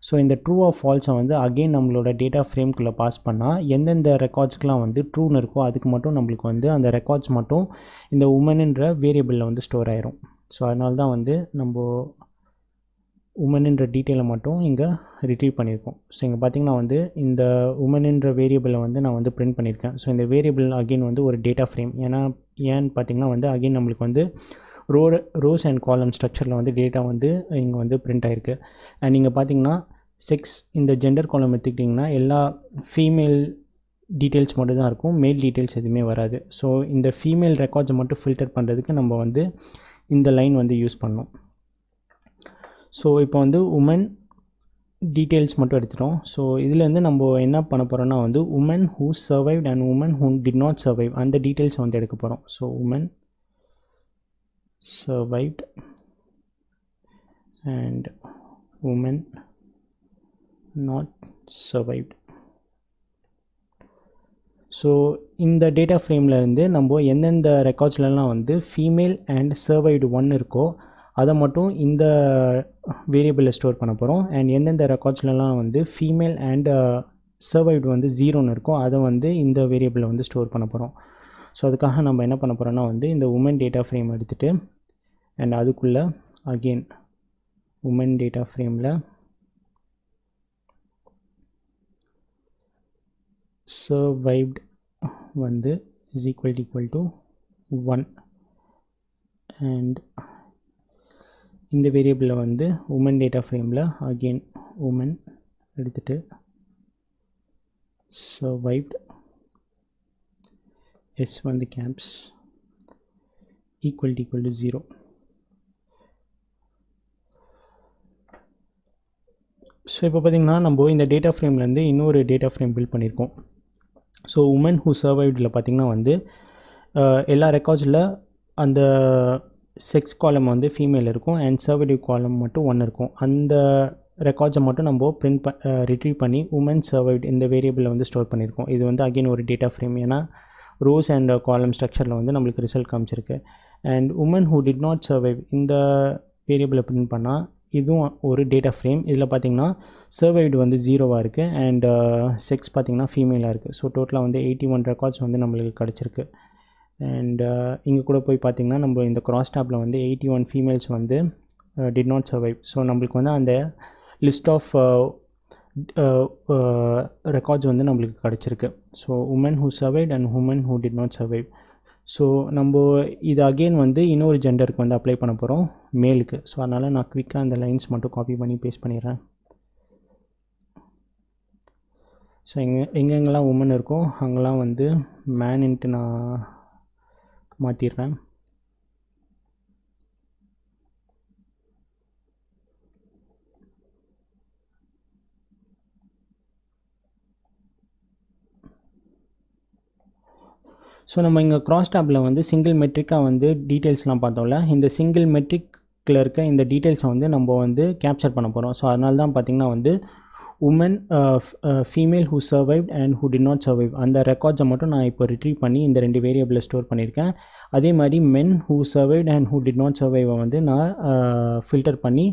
ஸோ இந்த ட்ரூ ஆஃப் ஃபால்ஸை வந்து அகெயின் நம்மளோட டேட்டா ஃப்ரேம்குள்ளே பாஸ் பண்ணால் எந்தெந்த ரெக்கார்ட்ஸ்க்கெலாம் வந்து ட்ரூன்னு இருக்கோ அதுக்கு மட்டும் நம்மளுக்கு வந்து அந்த ரெக்கார்ட்ஸ் மட்டும் இந்த உமனுன்ற வேரியபிளில் வந்து ஸ்டோர் ஆயிரும். ஸோ அதனால தான் வந்து நம்ம உமனுன்ற டீட்டெயிலை மட்டும் இங்கே ரிட்ரீவ் பண்ணியிருக்கோம். ஸோ இங்கே பார்த்திங்கன்னா வந்து இந்த உமனுன்ற வேரியபிளை வந்து நான் வந்து பிரிண்ட் பண்ணியிருக்கேன். ஸோ இந்த வேரியபிள் அகெயின் வந்து ஒரு டேட்டா ஃப்ரேம், ஏன்னு பார்த்திங்கன்னா வந்து அகெயின் நம்மளுக்கு வந்து ரோஸ் அண்ட் காலம் ஸ்ட்ரக்சரில் வந்து டேட்டா வந்து இங்கே வந்து பிரிண்ட் ஆகிருக்கு. அண்ட் நீங்கள் பார்த்தீங்கன்னா செக்ஸ் இந்த ஜெண்டர் காலம் எடுத்துக்கிட்டிங்கன்னா எல்லா ஃபீமேல் டீட்டெயில்ஸ் மட்டும் தான் இருக்கும், மேல் டீட்டெயில்ஸ் எதுவுமே வராது. ஸோ இந்த ஃபீமேல் ரெக்கார்ட்ஸை மட்டும் ஃபில்டர் பண்ணுறதுக்கு நம்ம வந்து இந்த லைன் வந்து யூஸ் பண்ணோம். ஸோ இப்போ வந்து உமன் டீட்டெயில்ஸ் மட்டும் எடுத்துட்டோம். ஸோ இதுலேருந்து நம்ம என்ன பண்ண போகிறோம்னா வந்து women who survived and women who did not survive அந்த டீட்டெயில்ஸ் வந்து எடுக்க போகிறோம். So women survived and women not survived. So இந்த டேட்டா ஃப்ரேமில் இருந்து நம்ம எந்தெந்த ரெக்கார்ட்ஸ்லாம் வந்து ஃபீமேல் அண்ட் சர்வைவ்டு 1 இருக்கோ அதை மட்டும் இந்த வேரியபிளில் ஸ்டோர் பண்ண போகிறோம். அண்ட் எந்தெந்த ரெக்கார்ட்ஸ்லாம் வந்து ஃபீமேல் அண்ட் சர்வைவ்டு வந்து 0ன்னு இருக்கோ அதை வந்து இந்த வேரியபிளில் வந்து ஸ்டோர் பண்ண போகிறோம். ஸோ அதுக்காக நம்ம என்ன பண்ண போகிறோம்னா வந்து இந்த உமன் டேட்டா ஃப்ரேம் எடுத்துகிட்டு அண்ட் அதுக்குள்ளே அகெயின் உமன் டேட்டா ஃப்ரேமில் சர்வைவ்ட் வந்து இஸ் ஈக்குவல் டு 1 அண்ட் இந்த வேரியபிளில் வந்து உமன் டேட்டா ஃப்ரேமில் அகெயின் உமன் எடுத்துகிட்டு சர்வைவ்ட் எஸ் வந்து கேப்ஸ் ஈக்குவல் டு 0. ஸோ இப்போ பார்த்திங்கன்னா நம்ம இந்த டேட்டா ஃப்ரேம்லேருந்து இன்னொரு டேட்டா ஃப்ரேம் பில்ட் பண்ணியிருக்கோம். ஸோ உமன் ஹூ சர்வைவ்டில் பார்த்திங்கன்னா வந்து எல்லா ரெக்கார்ட்ஸில் அந்த செக்ஸ் காலம் வந்து ஃபீமேல் இருக்கும் அண்ட் சர்வைடிவ் காலம் மட்டும் 1 இருக்கும். அந்த ரெக்கார்ட்ஸை மட்டும் நம்ம ரிட்ரீவ் பண்ணி உமன் சர்வைவ்ட் இந்த வேரியபிளில் வந்து ஸ்டோர் பண்ணியிருக்கோம். இது வந்து அகெயின் ஒரு டேட்டா ஃப்ரேம், ஏன்னா ரோஸ் அண்ட் காலம் ஸ்ட்ரக்சரில் வந்து நம்மளுக்கு ரிசல்ட் காமிச்சிருக்கு. And women who did not survive இந்த வேரியபிளை பிரிண்ட் பண்ணால் இதுவும் ஒரு டேட்டா ஃப்ரேம். இதில் பார்த்திங்கன்னா சர்வைவ்டு வந்து 0வாக இருக்குது அண்ட் செக்ஸ் பார்த்திங்கன்னா ஃபீமேலாக இருக்குது. ஸோ டோட்டலாக வந்து 81 ரெக்கார்ட்ஸ் வந்து நம்மளுக்கு கிடச்சிருக்கு. அண்ட் இங்கே கூட போய் பார்த்திங்கன்னா நம்ம இந்த கிராஸ் டேப்பில் வந்து 81 ஃபீமேல்ஸ் வந்து டிட் நாட் சர்வைவ். ஸோ நம்மளுக்கு வந்து அந்த லிஸ்ட் ஆஃப் ரெக்கார்ட்ஸ் வந்து நம்மளுக்கு கிடச்சிருக்கு. So women who survived and women who did not survive. So நம்ம இது அகெயின் வந்து இன்னொரு ஜெண்டருக்கு வந்து அப்ளை பண்ண போகிறோம், மேலுக்கு. ஸோ அதனால் நான் குவிக்காக அந்த லைன்ஸ் மட்டும் காப்பி பண்ணி பேஸ்ட் பண்ணிடுறேன். ஸோ எங்கெங்கெல்லாம் உமன் இருக்கோ அங்கெல்லாம் வந்து மேன்ட்டு நான் மாற்றிடுறேன். ஸோ நம்ம இங்கே கிராஸ் டேப்பில் வந்து சிங்கிள் மெட்ரிக்காக வந்து டீட்டெயில்ஸ்லாம் பார்த்தோம்ல, இந்த சிங்கிள் மெட்ரிக்கில் இருக்க இந்த டீட்டெயில்ஸை வந்து நம்ம வந்து கேப்சர் பண்ண போகிறோம். ஸோ அதனால தான் பார்த்திங்கன்னா வந்து women female who survived and who did not survive அந்த ரெக்கார்ட்ஸை மட்டும் நான் இப்போ ரிட்ரீவ் பண்ணி இந்த 2 வேரியபிளில் ஸ்டோர் பண்ணியிருக்கேன். அதே மாதிரி men who survived and who did not சர்வைவை வந்து நான் ஃபில்டர் பண்ணி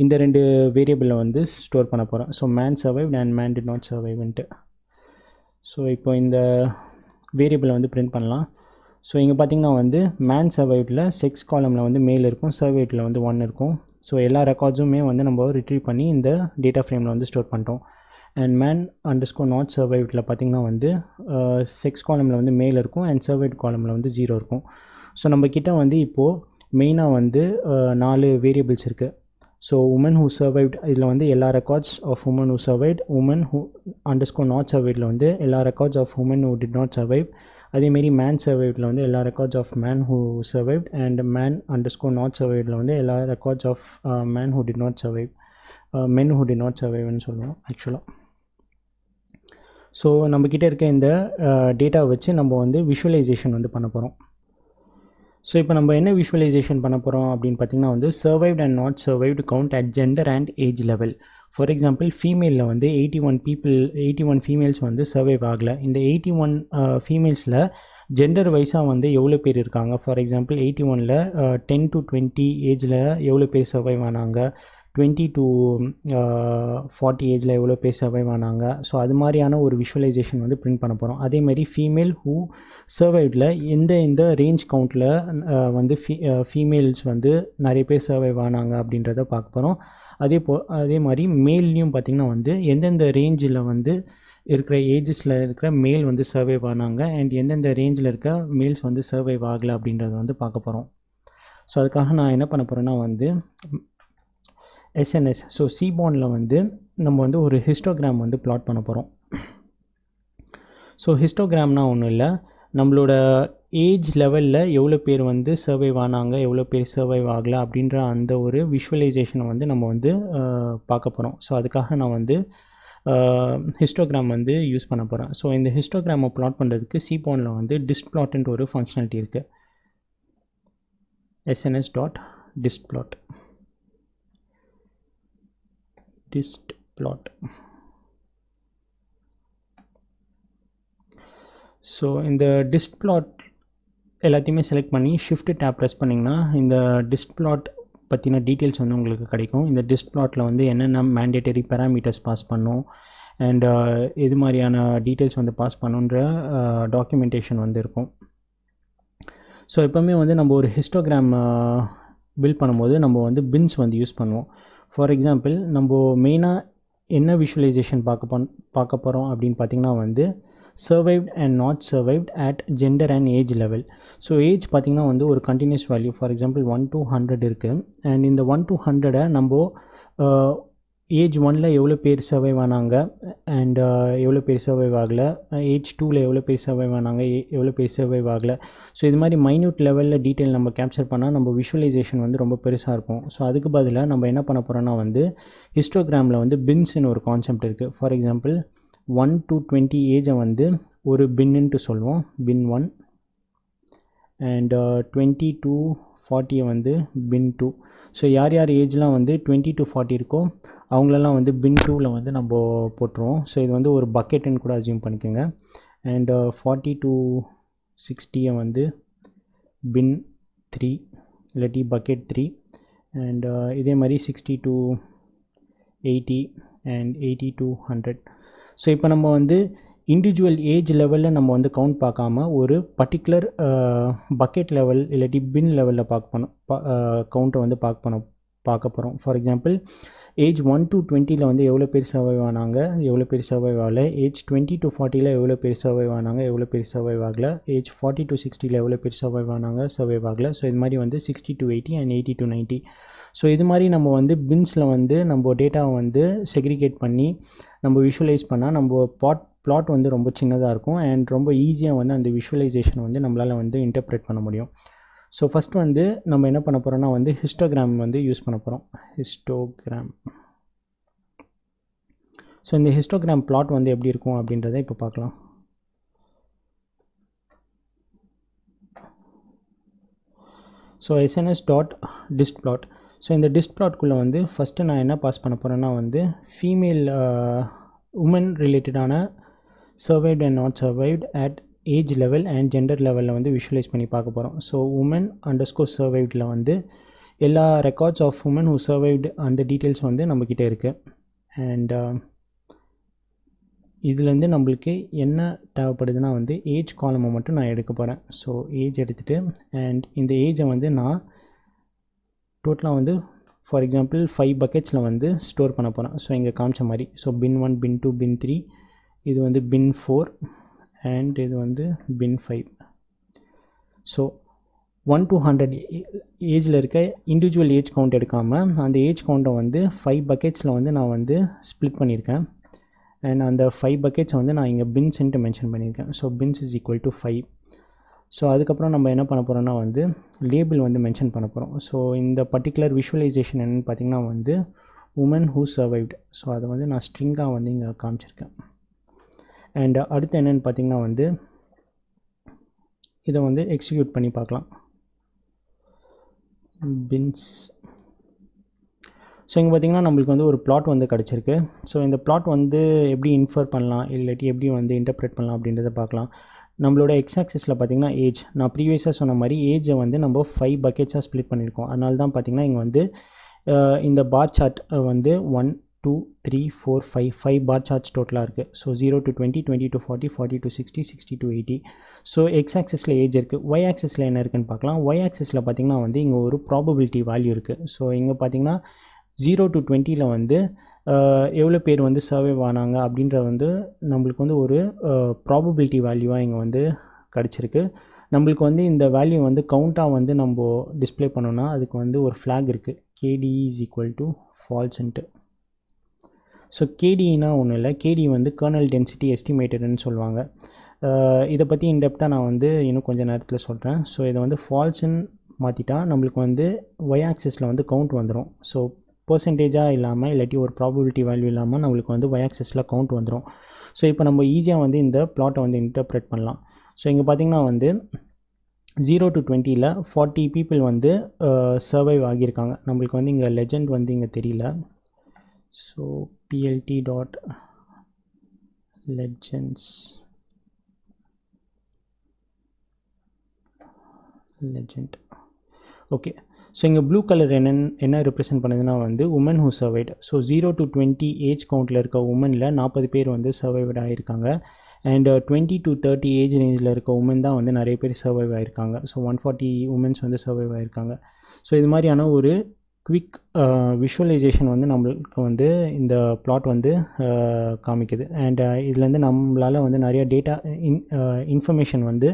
இந்த 2 வேரியபிளில் வந்து ஸ்டோர் பண்ண போகிறேன். So man survived and man did not சர்வைவ்ன்ட்டு. ஸோ இப்போ இந்த வேரியபிளை வந்து பிரிண்ட் பண்ணலாம். ஸோ இங்கே பார்த்தீங்கன்னா வந்து மேன் சர்வைவ்டில் செக்ஸ் காலமில் வந்து மேல் இருக்கும், சர்வைவ்டில் வந்து 1 இருக்கும். ஸோ எல்லா ரெக்கார்ட்ஸுமே வந்து நம்ம ரிட்ரீவ் பண்ணி இந்த டேட்டா ஃப்ரேமில் வந்து ஸ்டோர் பண்ணிட்டோம். அண்ட் மேன் அண்டர்ஸ்கோர் நாட் சர்வைவ்டில் பார்த்திங்கன்னா வந்து செக்ஸ் காலமில் வந்து மேல் இருக்கும் அண்ட் சர்வைவ்ட் காலமில் வந்து 0 இருக்கும். ஸோ நம்மக்கிட்ட வந்து இப்போது மெயினாக வந்து 4 வேரியபிள்ஸ் இருக்குது. ஸோ உமன் ஹூ சர்வைவ்ட் இதில் வந்து எல்லா records of women who survived, women who underscore not சர்வைவ்டில் வந்து எல்லா records of women who did not survive, அதேமாரி மேன் சர்வைவ்டில் வந்து எல்லா records of man who survived and man underscore not சர்வைவ்டில் வந்து எல்லா records of man who did not survive, men who did not சர்வைவ்னு சொல்லுவோம் ஆக்சுவலாக. ஸோ நம்மக்கிட்ட இருக்க இந்த டேட்டாவை வச்சு நம்ம வந்து விஷுவலைசேஷன் வந்து பண்ண போகிறோம். ஸோ இப்போ நம்ம என்ன விஷுவலைசேஷன் பண்ண போகிறோம் அப்படின்னு பார்த்தீங்கன்னா வந்து survived and not survived count at gender and age level. For example ஃபீமேலில் வந்து 81 ஃபீமேல்ஸ் வந்து சர்வைவ் ஆகலை. இந்த 81 ஃபீமேல்ஸில் ஜெண்டர் வைஸாக வந்து எவ்வளோ பேர் இருக்காங்க. ஃபார் எக்ஸாம்பிள் 81ல் 10 to 20 ஏஜில் எவ்வளோ பேர் சர்வைவ் ஆனாங்க, 20 to 40 ஏஜில் எவ்வளோ பேர் சர்வைவ் ஆனாங்க. ஸோ அது மாதிரியான ஒரு விஷுவலைசேஷன் வந்து பிரிண்ட் பண்ண போகிறோம். அதேமாதிரி ஃபீமேல் ஹூ சர்வைவ்டில் இந்த ரேஞ்ச் கவுண்ட்டில் வந்து ஃபீமேல்ஸ் வந்து நிறைய பேர் சர்வைவ் ஆனாங்க அப்படின்றத பார்க்க போகிறோம். அதே மாதிரி மேல்லையும் பார்த்திங்கன்னா வந்து எந்தெந்த ரேஞ்சில் வந்து இருக்கிற ஏஜஸில் இருக்கிற மேல் வந்து சர்வைவ் ஆனாங்க அண்ட் எந்தெந்த ரேஞ்சில் இருக்க மேல்ஸ் வந்து சர்வைவ் ஆகலை அப்படின்றத வந்து பார்க்க போகிறோம். ஸோ அதுக்காக நான் என்ன பண்ண போகிறேன்னா வந்து SNS, ஸோ சீபானில் வந்து நம்ம வந்து ஒரு ஹிஸ்டோகிராம் வந்து பிளாட் பண்ண போகிறோம். ஸோ ஹிஸ்டோகிராம்னா ஒன்றும் இல்லை, நம்மளோட ஏஜ் லெவலில் எவ்வளோ பேர் வந்து சர்வைவ் ஆனாங்க, எவ்வளோ பேர் சர்வைவ் ஆகலை அப்படின்ற அந்த ஒரு விஷுவலைசேஷனை வந்து நம்ம வந்து பார்க்க போகிறோம். ஸோ அதுக்காக நான் வந்து ஹிஸ்டோகிராம் வந்து யூஸ் பண்ண போகிறேன். ஸோ இந்த ஹிஸ்டோகிராமை பிளாட் பண்ணுறதுக்கு சீபானில் வந்து டிஸ்ட்ப்ளாட்ன்ற ஒரு ஃபங்க்ஷனாலிட்டி இருக்குது. sns.distplot distplot. ஸோ இந்த டிஸ்ட்ப்ளாட் எல்லாத்தையுமே செலக்ட் பண்ணி ஷிஃப்ட் டேப் ப்ரெஸ் பண்ணிங்கன்னா இந்த டிஸ்ட்ப்ளாட் பற்றின டீட்டெயில்ஸ் வந்து உங்களுக்கு கிடைக்கும். இந்த டிஸ்ட்ப்ளாட்டில் வந்து என்னென்ன மேண்டேட்டரி பேராமீட்டர்ஸ் பாஸ் பண்ணும் அண்ட் இது மாதிரியான டீட்டெயில்ஸ் வந்து பாஸ் பண்ணுன்ற டாக்குமெண்டேஷன் வந்து இருக்கும். ஸோ எப்போவுமே வந்து நம்ம ஒரு ஹிஸ்டோகிராம் பில்ட் பண்ணும்போது நம்ம வந்து பின்ஸ் வந்து யூஸ் பண்ணுவோம். ஃபார் எக்ஸாம்பிள் நம்ம மெயினாக என்ன விஷுவலைசேஷன் பார்க்க போகிறோம் அப்படின்னு பார்த்திங்கன்னா வந்து survived and not survived at gender and age level. So age பார்த்திங்கன்னா வந்து ஒரு continuous value. For example 1 to 100 இருக்குது அண்ட் இந்த 1 to 100 நம்ம ஏஜ் 1ல் எவ்வளோ பேர் சர்வைவ் ஆனாங்க அண்ட் எவ்வளோ பேர் சர்வைவ் ஆகலை, ஏஜ் 2ல் எவ்வளோ பேர் சர்வைவ் ஆனாங்க, எவ்வளோ பேர் சர்வைவ் ஆகலை. ஸோ இது மாதிரி மைன்யூட் லெவலில் டீட்டெயில் நம்ம கேப்சர் பண்ணால் நம்ம விஷுவலைசேஷன் வந்து ரொம்ப பெருசாக இருக்கும். ஸோ அதுக்கு பதிலாக நம்ம என்ன பண்ண போகிறோன்னா வந்து ஹிஸ்டோகிராமில் வந்து பின்ஸ்னு ஒரு கான்செப்ட் இருக்குது. ஃபார் எக்ஸாம்பிள் 1 to 20 ஏஜை வந்து ஒரு பின்னுன்ட்டு சொல்லுவோம், பின் 1 அண்ட் 20 to 40 வந்து பின் 2. ஸோ யார் ஏஜ்லாம் வந்து 20 to 40 இருக்கோ அவங்களெல்லாம் வந்து பின் 2ல் வந்து நம்ம போட்டுருவோம். ஸோ இது வந்து ஒரு பக்கெட்டுன்னு கூட அசியூம் பண்ணிக்கோங்க. அண்ட் 40 to 60 வந்து பின் 3 இல்லாட்டி பக்கெட் 3 அண்ட் இதே மாதிரி 60 to 80 அண்ட் 80 to 100. ஸோ இப்போ நம்ம வந்து இண்டிவிஜுவல் ஏஜ் லெவலில் நம்ம வந்து கவுண்ட் பார்க்காம ஒரு பர்டிகுலர் பக்கெட் லெவல் இல்லாட்டி பின் லெவலில் கவுண்ட்டை வந்து பார்க்க போகிறோம். ஃபார் எக்ஸாம்பிள் ஏஜ் 1 to 20ல் வந்து எவ்வளோ பேர் சர்வைவ் ஆனாங்க, எவ்வளோ பேர் சர்வைவ் ஆகலை, ஏஜ் 20 to 40ல் எவ்வளோ பேர் சர்வைவ் ஆனாங்க, எவ்வளோ பேர் சர்வைவ் ஆகலை, ஏஜ் 40 to 60ல் எவ்வளோ பேர் சர்வைவ் ஆனாங்க, சர்வைவ் ஆகலை. ஸோ இது மாதிரி வந்து 60 to 80 அண்ட் 80 to 90. ஸோ இது மாதிரி நம்ம வந்து பின்ஸில் வந்து நம்ம டேட்டாவை வந்து செக்ரிகேட் பண்ணி நம்ம விஷுவலைஸ் பண்ணால் நம்ம பிளாட் வந்து ரொம்ப சின்னதாக இருக்கும் அண்ட் ரொம்ப ஈஸியாக வந்து அந்த விஷுவலைசேஷன் வந்து நம்மளால் வந்து இன்டர்ப்ரெட் பண்ண முடியும். ஸோ ஃபஸ்ட் வந்து நம்ம என்ன பண்ண போகிறோம்னா வந்து ஹிஸ்டோகிராம் வந்து யூஸ் பண்ண போகிறோம். ஹிஸ்டோகிராம். ஸோ இந்த ஹிஸ்டோகிராம் பிளாட் வந்து எப்படி இருக்கும் அப்படின்றத இப்போ பார்க்கலாம். So sns.distplot. ஸோ இந்த டிஸ்க் ப்ளாட்குள்ளே வந்து ஃபஸ்ட்டு நான் என்ன பாஸ் பண்ண போகிறேன்னா வந்து ஃபீமேல் உமன் ரிலேட்டடான survived and not survived at age level and gender லெவலில் வந்து விஷுவலைஸ் பண்ணி பார்க்க போகிறோம். ஸோ உமன் அண்டர்ஸ்கோர் சர்வைவ்டில் வந்து எல்லா records of women who survived அந்த டீட்டெயில்ஸ் வந்து நம்மக்கிட்ட இருக்குது. அண்ட் இதுலேருந்து நம்மளுக்கு என்ன தேவைப்படுதுன்னா வந்து ஏஜ் காலமை மட்டும் நான் எடுக்க போகிறேன். ஸோ ஏஜ் எடுத்துகிட்டு அண்ட் இந்த ஏஜை வந்து நான் டோட்டலாக வந்து ஃபார் எக்ஸாம்பிள் 5 பக்கெட்ஸில் வந்து ஸ்டோர் பண்ண போகிறேன். ஸோ இங்கே காமிச்ச மாதிரி ஸோ bin 1 bin 2 bin 3 இது வந்து bin 4 அண்ட் இது வந்து bin 5. ஸோ 1 to 100 ஏஜில் இருக்க இண்டிவிஜுவல் ஏஜ் கவுண்ட் எடுக்காமல் அந்த ஏஜ் கவுண்ட்டை வந்து 5 பக்கெட்ஸில் வந்து நான் வந்து ஸ்ப்ளிட் பண்ணியிருக்கேன். அண்ட் அந்த 5 பக்கெட்ஸை வந்து நான் இங்கே பின்ஸ்ன்ட்டு மென்ஷன் பண்ணியிருக்கேன். So pins is equal to 5. So அதுக்கப்புறம் நம்ம என்ன பண்ண போகிறோம்னா வந்து லேபிள் வந்து மென்ஷன் பண்ண போகிறோம். ஸோ இந்த பர்டிகுலர் விஷுவலைசேஷன் என்னென்னு பார்த்திங்கன்னா வந்து உமன் ஹூ சர்வைவ்டு. ஸோ அதை வந்து நான் ஸ்ட்ரிங்காக வந்து இங்கே காமிச்சிருக்கேன். அண்ட் அடுத்து என்னென்னு பார்த்திங்கன்னா வந்து இதை வந்து எக்ஸிக்யூட் பண்ணி பார்க்கலாம். பின்ஸ். ஸோ இங்கே பார்த்திங்கன்னா நம்மளுக்கு வந்து ஒரு பிளாட் வந்து கிடச்சிருக்கு. ஸோ இந்த பிளாட் வந்து எப்படி இன்ஃபர் பண்ணலாம் இல்லாட்டி எப்படி வந்து இன்டர்ப்ரெட் பண்ணலாம் அப்படின்றத பார்க்கலாம். நம்மளோட எக்ஸ் ஆக்சிஸில் பார்த்திங்கன்னா ஏஜ், நான் ப்ரீவியஸாக சொன்ன மாதிரி ஏஜை வந்து நம்ம 5 பக்கெட்ஸாக ஸ்ப்ளிட் பண்ணியிருக்கோம். அதனால தான் பார்த்திங்கன்னா இங்கே வந்து இந்த பார் சார்ட் வந்து 1 2 3 4 5 பார் சார்ட்ஸ் டோட்டலாக இருக்குது. So 0 to 20 20 to 40 40 to 60 60 to 80. So X ஆக்சிஸில் age இருக்குது. ஒய் ஆக்சிஸில் என்ன இருக்குதுன்னு பார்க்கலாம். ஒய் ஆக்சிஸில் பார்த்திங்கன்னா வந்து இங்கே ஒரு ப்ராபபிலிட்டி வேல்யூ இருக்குது. ஸோ இங்கே பார்த்திங்கன்னா 0 to 20ல் வந்து எவ்வளோ பேர் வந்து சர்வைவ் ஆனாங்க அப்படின்ற வந்து நம்மளுக்கு வந்து ஒரு ப்ராபபிலிட்டி வேல்யூவாக இங்கே வந்து கிடச்சிருக்கு. நம்மளுக்கு வந்து இந்த வேல்யூ வந்து கவுண்ட்டாக வந்து நம்ம டிஸ்பிளே பண்ணோன்னா அதுக்கு வந்து ஒரு ஃப்ளாக் இருக்குது, KD இஸ் ஈக்குவல் டு ஃபால்ஸ்ன்ட்டு. ஸோ கேடினா ஒன்றும் இல்லை, கேடி வந்து கர்னல் டென்சிட்டி எஸ்டிமேட்டட்னு சொல்லுவாங்க. இதை பற்றி இன்டெப்த்தாக நான் வந்து இன்னும் கொஞ்சம் நேரத்தில் சொல்கிறேன். ஸோ இதை வந்து ஃபால்ஸ்ன்னு மாற்றிட்டா நம்மளுக்கு வந்து ஒய் ஆக்சிஸில் வந்து கவுண்ட் வந்துடும். ஸோ பர்சன்டேஜாக இல்லாமல் இல்லாட்டி ஒரு ப்ராபபிலிட்டி வேல்யூ இல்லாமல் நம்மளுக்கு வந்து ஒய் ஆக்சிஸில் கவுண்ட் வந்துடும். ஸோ இப்போ நம்ம ஈஸியாக வந்து இந்த பிளாட்டை வந்து இன்டர்ப்ரெட் பண்ணலாம். ஸோ இங்கே பார்த்திங்கன்னா வந்து 0 to 20ல் 40 பீப்புள் வந்து சர்வைவ் ஆகியிருக்காங்க. நம்மளுக்கு வந்து இங்கே லெஜண்ட் வந்து இங்கே தெரியல. So plt dot legends legend. Okay. So இங்கே ப்ளூ கலர் என்ன ரெப்ரசென்ட் பண்ணுதுன்னா வந்து women who survived. So 0 to 20 age கவுண்ட்டில் இருக்க உமனில் 40 பேர் வந்து சர்வைவ்டு ஆகியிருக்காங்க. அண்ட் 20 to 30 ஏஜ் ரேஞ்சில் இருக்க உமன் தான் வந்து நிறைய பேர் சர்வைவ் ஆகியிருக்காங்க. ஸோ 140 உமன்ஸ் வந்து சர்வைவ் ஆகியிருக்காங்க. ஸோ இது மாதிரியான ஒரு குவிக் விஷுவலைசேஷன் வந்து நம்மளுக்கு வந்து இந்த பிளாட் வந்து காமிக்குது. அண்ட் இதுலேருந்து நம்மளால் வந்து நிறைய டேட்டா இன்ஃபர்மேஷன் வந்து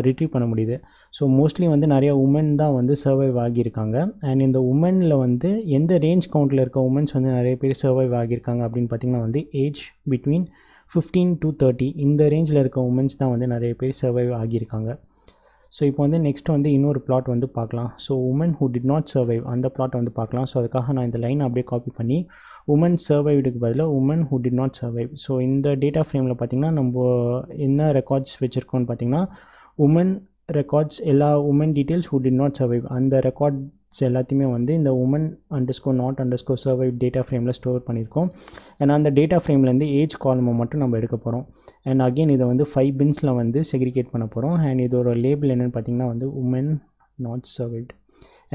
ரிட்ரீவ் பண்ண முடியுது. ஸோ மோஸ்ட்லி வந்து நிறைய உமன் தான் வந்து சர்வைவ் ஆகியிருக்காங்க. அண்ட் இந்த உமனில் வந்து எந்த ரேஞ்ச் கவுண்ட்டில் இருக்க உமன்ஸ் வந்து நிறைய பேர் சர்வைவ் ஆகியிருக்காங்க அப்படின்னு பார்த்திங்கன்னா வந்து ஏஜ் பிட்வீன் 15 to 30 இந்த ரேஞ்சில் இருக்க உமன்ஸ் தான் வந்து நிறைய பேர் சர்வைவ் ஆகியிருக்காங்க. ஸோ இப்போ வந்து நெக்ஸ்ட் வந்து இன்னொரு பிளாட் வந்து பார்க்கலாம். So women who did not survive அந்த பிளாட் வந்து பார்க்கலாம். ஸோ அதுக்காக நான் இந்த லைன் அப்படியே காப்பி பண்ணி உமன் சர்வைவ்டுக்கு பதிலாக women who did not survive. So இந்த டேட்டா ஃப்ரேமில் பார்த்திங்கன்னா நம்ம என்ன ரெக்கார்ட்ஸ் வச்சுருக்கோம்னு பார்த்திங்கன்னா உமன் ரெக்கார்ட்ஸ், எல்லா women details who did not survive அந்த ரெக்கார்ட்ஸ் எல்லாத்தையுமே வந்து இந்த உமன் _not_ சர்வைவ் டேட்டா ஃப்ரேமில் ஸ்டோர் பண்ணியிருக்கோம். ஏன்னா அந்த டேட்டா ஃப்ரேம்லேருந்து ஏஜ் காலமை மட்டும் நம்ம எடுக்க போகிறோம். அண்ட் அகெயின் இதை வந்து 5 பின்ஸில் வந்து செக்ரிகேட் பண்ண போகிறோம். அண்ட் இதோட லேபிள் என்னென்னு பார்த்தீங்கன்னா வந்து women not survived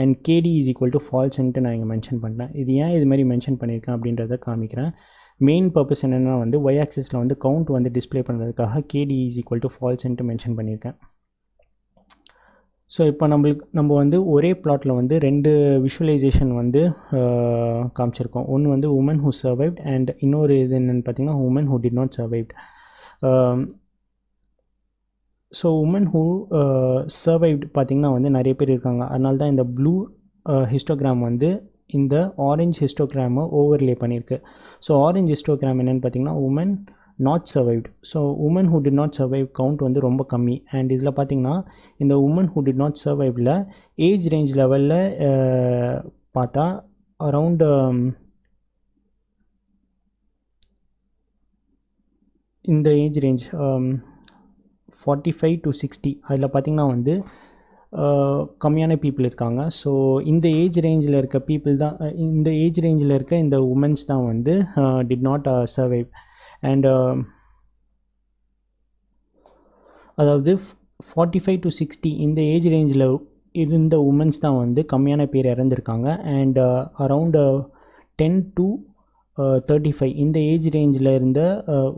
and KD is equal to ஃபால்ஸ்ன்ட்டு நான் இங்கே மென்ஷன் பண்ணேன். இது ஏன் இது மாதிரி மென்ஷன் பண்ணியிருக்கேன் அப்படின்றத காமிக்கிறேன். மெயின் பர்பஸ் என்னென்னா வந்து ஒய் ஆக்சிஸில் வந்து கவுண்ட் வந்து டிஸ்பிளே பண்ணுறதுக்காக KD இஸ் ஈக்குவல் டு ஃபால்ஸ்ன்ட்டு மென்ஷன் பண்ணியிருக்கேன். ஸோ இப்போ நம்ம வந்து ஒரே பிளாட்டில் வந்து 2 விஷுவலைசேஷன் வந்து காமிச்சிருக்கோம். ஒன்று வந்து உமன் ஹூ சர்வைவ்ட் அண்ட் இன்னொரு இது என்னென்னு பார்த்தீங்கன்னா women who did not survived. So women who survived பார்த்திங்கன்னா வந்து நிறைய பேர் இருக்காங்க. அதனால தான் இந்த ப்ளூ ஹிஸ்டோகிராம் வந்து இந்த ஆரஞ்ச் ஹிஸ்டோகிராமை ஓவர்லே பண்ணியிருக்கு. ஸோ ஆரஞ்ச் ஹிஸ்டோகிராம் என்னென்னு பார்த்தீங்கன்னா women not survived. So women who did not survive count வந்து ரொம்ப கம்மி. அண்ட் இதில் பார்த்திங்கன்னா இந்த உமன் ஹூ டிட் நாட் சர்வைவில் ஏஜ் ரேஞ்ச் லெவலில் பார்த்தா அரவுண்ட் இந்த ஏஜ் ரேஞ்ச் 45 to 60 அதில் பார்த்திங்கன்னா வந்து கம்மியான பீப்புள் இருக்காங்க. ஸோ இந்த ஏஜ் ரேஞ்சில் இருக்க பீப்புள் தான், இந்த ஏஜ் ரேஞ்சில் இருக்க இந்த உமன்ஸ் தான் வந்து டிட் நாட் சர்வைவ். அண்ட் அதாவது 45 to 60 இந்த ஏஜ் ரேஞ்சில் இருந்த உமன்ஸ் தான் வந்து கம்மியான பேர் இறந்துருக்காங்க. அண்ட் அரவுண்ட் 10 to 35 இந்த ஏஜ் ரேஞ்சில் இருந்த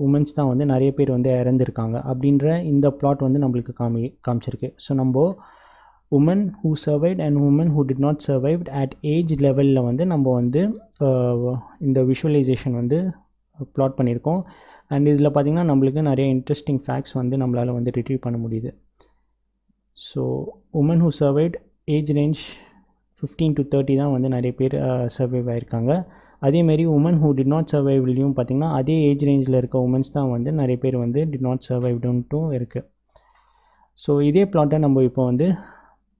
உமன்ஸ் தான் வந்து நிறைய பேர் வந்து இறந்துருக்காங்க அப்படின்ற இந்த பிளாட் வந்து நம்மளுக்கு காமிச்சிருக்கு. ஸோ நம்ம women who survived and women who did not survived at age லெவலில் வந்து நம்ம வந்து இந்த விஷுவலைசேஷன் வந்து பிளாட் பண்ணியிருக்கோம். அண்ட் இதில் பார்த்திங்கன்னா நம்மளுக்கு நிறைய இன்ட்ரெஸ்டிங் ஃபேக்ட்ஸ் வந்து நம்மளால் வந்து ரிட்ரீவ் பண்ண முடியுது. So women who survived age range 15 to 30 தான் வந்து நிறைய பேர் சர்வைவ் ஆகிருக்காங்க. அதேமாரி உமன் ஹூ டிட் நாட் சர்வைவ்லையும் பார்த்திங்கன்னா அதே ஏஜ் ரேஞ்சில் இருக்க உமன்ஸ் தான் வந்து நிறைய பேர் வந்து டிட் நாட் சர்வைவ்டுன்ட்டும் இருக்குது. ஸோ இதே பிளாட்டை நம்ம இப்போ வந்து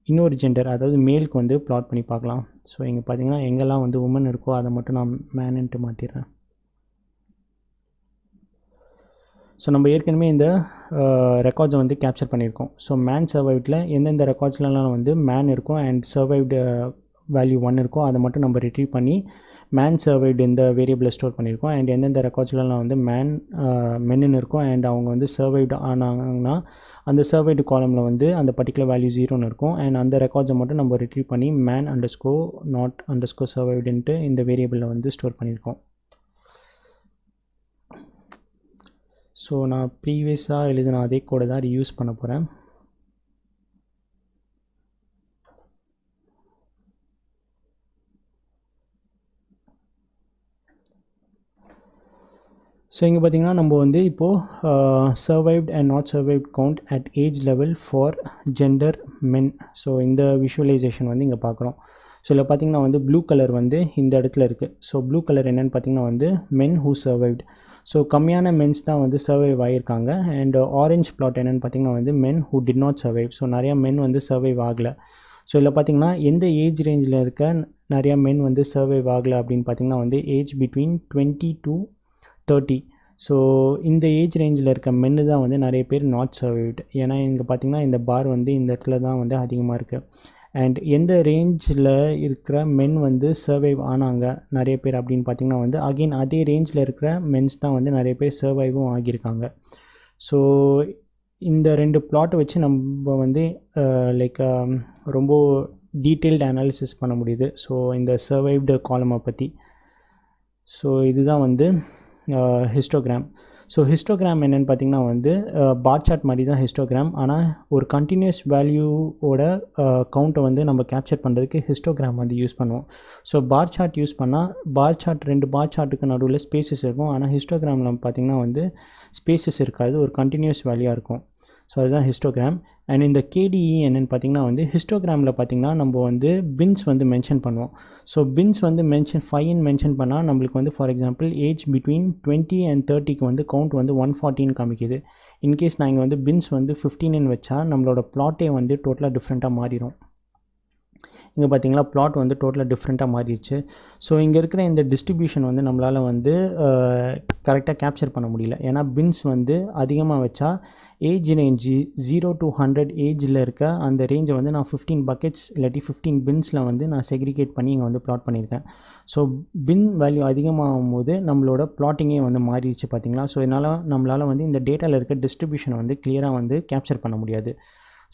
இன்னொரு ஜெண்டர், அதாவது மேலுக்கு வந்து பிளாட் பண்ணி பார்க்கலாம். ஸோ இங்கே பார்த்திங்கன்னா எங்கெல்லாம் வந்து உமன் இருக்கோ அதை மட்டும் நான் மேனுன்ட்டு மாற்றிடுறேன். ஸோ நம்ம ஏற்கனவே இந்த ரெக்கார்ட்ஸை வந்து கேப்சர் பண்ணியிருக்கோம். ஸோ மேன் சர்வைவ்டில் எந்தெந்த ரெக்கார்ட்ஸ்லாம் வந்து மேன் இருக்கும் அண்ட் சர்வைவ்டு வேல்யூ 1 இருக்கும் அதை மட்டும் நம்ம ரிட்ரீவ் பண்ணி மேன் சர்வைவ்டு இந்த வேரியபிளை ஸ்டோர் பண்ணியிருக்கோம். அண்ட் எந்தெந்த ரெக்கார்ட்ஸ்லாம் வந்து மென்னு இருக்கும் அண்ட் அவங்க வந்து சர்வைவ்டு ஆனாங்கன்னா அந்த சர்வைவ்டு காலமில் வந்து அந்த பர்டிகுலர் வேல்யூ 0ன்னு இருக்கும். அண்ட் அந்த ரெக்கார்ட்ஸை மட்டும் நம்ம ரிட்ரீவ் பண்ணி மேன் _not_ சர்வைவ்டுன்ட்டு இந்த வேரியபிளில் வந்து ஸ்டோர் பண்ணியிருக்கோம். ஸோ நான் ப்ரீவியஸாக எழுதின அதே கோடை தான் ரியூஸ் பண்ண போகிறேன். ஸோ இங்கே பார்த்திங்கன்னா நம்ம வந்து இப்போது survived and not survived count at age level for gender men. So இந்த விஷுவலைசேஷன் வந்து இங்கே பார்க்குறோம். ஸோ இதில் பார்த்திங்கன்னா வந்து ப்ளூ கலர் வந்து இந்த இடத்துல இருக்குது. ஸோ ப்ளூ கலர் என்னென்னு பார்த்திங்கன்னா வந்து மென் ஹூ சர்வைவ்ட். ஸோ கம்மியான மென்ஸ் தான் வந்து சர்வைவ் ஆகியிருக்காங்க. அண்ட் ஆரஞ்ச் பிளாட் என்னென்னு பார்த்திங்கன்னா வந்து மென் who did not survive. So நிறையா மென் வந்து சர்வைவ் ஆகலை. ஸோ இதில் பார்த்திங்கன்னா எந்த ஏஜ் ரேஞ்சில் இருக்க நிறையா மென் வந்து சர்வைவ் ஆகலை அப்படின்னு பார்த்திங்கன்னா வந்து ஏஜ் பிட்வீன் 20 to 30. ஸோ இந்த ஏஜ் ரேஞ்சில் இருக்க மென்னு தான் வந்து நிறைய பேர் நாட் சர்வைவ்டு. ஏன்னா இங்கே பார்த்திங்கன்னா இந்த பார் வந்து இந்த இடத்துல தான் வந்து அதிகமாக இருக்குது. அண்ட் எந்த ரேஞ்சில் இருக்கிற மென் வந்து சர்வைவ் ஆனாங்க நிறைய பேர் அப்படின்னு பார்த்திங்கன்னா வந்து அகெயின் அதே ரேஞ்சில் இருக்கிற மென்ஸ் தான் வந்து நிறைய பேர் சர்வைவும் ஆகியிருக்காங்க. ஸோ இந்த ரெண்டு பிளாட்டை வச்சு நம்ம வந்து லைக் ரொம்ப டீட்டெயில்டு அனாலிசிஸ் பண்ண முடியுது. ஸோ இந்த சர்வைவ்டு காலமை பற்றி. ஸோ இதுதான் வந்து ஹிஸ்டோகிராம். ஸோ ஹிஸ்டோகிராம் என்னென்னு பார்த்திங்கன்னா வந்து பார் சார்ட் மாதிரி தான் ஹிஸ்டோகிராம். ஆனால் ஒரு கண்டினியூஸ் வேல்யூவோட கவுண்ட்டை வந்து நம்ம கேப்சர் பண்ணுறதுக்கு ஹிஸ்டோகிராம் வந்து யூஸ் பண்ணுவோம். ஸோ பார் சார்ட் யூஸ் பண்ணால் பார் சார்ட் ரெண்டு பார் சார்ட்டுக்கு நடுவில் ஸ்பேசஸ் இருக்கும். ஆனால் ஹிஸ்டோகிராமில் பார்த்திங்கன்னா வந்து ஸ்பேசஸ் இருக்காது, ஒரு கண்டினியூஸ் வேல்யூவாக இருக்கும். ஸோ அதுதான் ஹிஸ்டோகிராம். அண்ட் இந்த கேடிஇ என்னென்னு பார்த்திங்கன்னா வந்து ஹிஸ்டோகிராமில் பார்த்திங்கன்னா நம்ம வந்து பின்ஸ் வந்து மென்ஷன் பண்ணுவோம். ஸோ பின்ஸ் வந்து 5 மென்ஷன் பண்ணால் நம்மளுக்கு வந்து for example age between 20 and 30க்கு வந்து கவுண்ட் வந்து 114 காமிக்குது. இன்கேஸ் நான் இங்கே வந்து பின்ஸ் வந்து 15ன்னு வச்சா நம்மளோட பிளாட்டே வந்து டோட்டலாக டிஃப்ரெண்ட்டாக மாறிடும். இங்கே பார்த்தீங்களா பிளாட் வந்து டோட்டலாக டிஃப்ரெண்ட்டாக மாறிடுச்சு. ஸோ இங்கே இருக்கிற இந்த டிஸ்ட்ரிபியூஷன் வந்து நம்மளால் வந்து கரெக்டாக கேப்சர் பண்ண முடியல. ஏன்னா பின்ஸ் வந்து அதிகமாக வச்சா ஏஜ் ரேஞ்சு 0 to 100 ஏஜில் இருக்க அந்த ரேஞ்சை வந்து நான் 15 பக்கெட்ஸ் இல்லாட்டி 15 பின்ஸில் வந்து நான் செக்ரிகேட் பண்ணி இங்கே வந்து பிளாட் பண்ணியிருக்கேன். ஸோ பின் வேல்யூ அதிகமாகும் போது நம்மளோட பிளாட்டிங்கே வந்து மாறிடுச்சு பார்த்தீங்களா. ஸோ இதனால் நம்மளால் வந்து இந்த டேட்டாவில் இருக்க டிஸ்ட்ரிபியூஷனை வந்து கிளியராக வந்து கேப்சர் பண்ண முடியாது.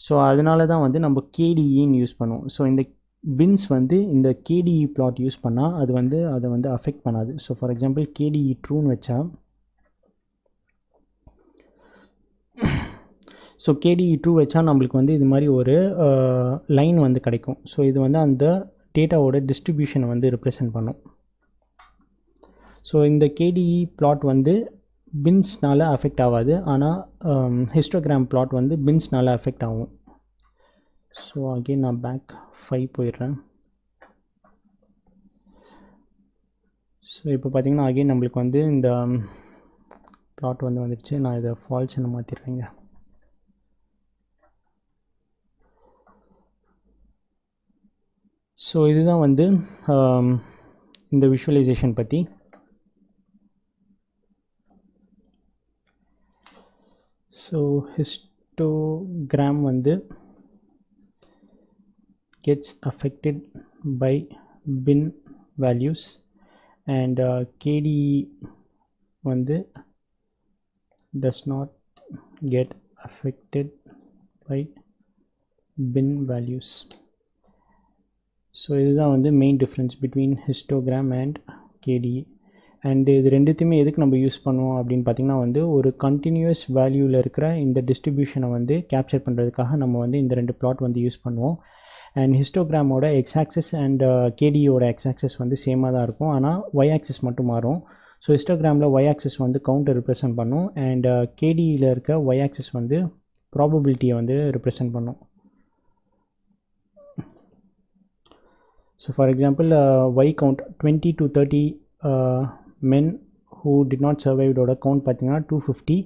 ஸோ அதனால தான் வந்து நம்ம கேடிஇன்னு யூஸ் பண்ணுவோம். ஸோ இந்த பின்ஸ் வந்து இந்த கேடிஇ பிளாட் யூஸ் பண்ணால் அது வந்து அதை வந்து அஃபெக்ட் பண்ணாது. ஸோ ஃபார் எக்ஸாம்பிள் கேடிஇ ட்ரூன்னு வச்சா ஸோ கேடிஇ ட்ரூ வச்சா நம்மளுக்கு வந்து இது மாதிரி ஒரு லைன் வந்து கிடைக்கும். ஸோ இது வந்து அந்த டேட்டாவோட டிஸ்ட்ரிபியூஷனை வந்து ரெப்ரசன்ட் பண்ணும். ஸோ இந்த கேடிஇ பிளாட் வந்து பின்ஸ்னால் அஃபெக்ட் ஆகாது, ஆனால் ஹிஸ்டோகிராம் பிளாட் வந்து பின்ஸ்னால் அஃபெக்ட் ஆகும். ஸோ அகெயின் நான் பேக் 5 போயிடுறேன். ஸோ இப்போ பார்த்தீங்கன்னா அகெயின் நம்மளுக்கு வந்து இந்த பிளாட் வந்து வந்துடுச்சு. நான் இதை ஃபால்ஸ்ன்னு மாற்றிடுறேங்க. ஸோ இதுதான் வந்து இந்த விஷுவலைசேஷன் பற்றி. ஸோ ஹிஸ்டோகிராம் வந்து gets affected by bin values and KDE வந்து does not get affected by bin values. So இதுதான் வந்து main difference between histogram and KDE. And இது ரெண்டுத்தையுமே எதுக்கு நம்ம யூஸ் பண்ணுவோம் அப்படின்னு பார்த்திங்கன்னா வந்து ஒரு கண்டினியூஸ் வேல்யூவில் இருக்கிற இந்த டிஸ்ட்ரிபியூஷனை வந்து கேப்சர் பண்ணுறதுக்காக நம்ம வந்து இந்த ரெண்டு பிளாட் வந்து யூஸ் பண்ணுவோம். அண்ட் ஹிஸ்டோகிராமோட எக்ஸ் ஆக்சஸ் அண்ட் KDEயோட எக்ஸ் ஆக்சஸ் வந்து சேமாக தான் இருக்கும், ஆனால் ஒய் ஆக்சஸ் மட்டும் மாறும். ஸோ ஹிஸ்டோகிராமில் ஒய் ஆக்சஸ் வந்து கவுண்டை ரெப்ரசன்ட் பண்ணும் அண்ட் KDEயில் இருக்க ஒய் ஆக்சஸ் வந்து ப்ராபபிலிட்டியை வந்து ரெப்ரசன்ட் பண்ணும். So for example, Y count 20 to 30 men who did not survive ஓட கவுண்ட் பார்த்தீங்கன்னா 250.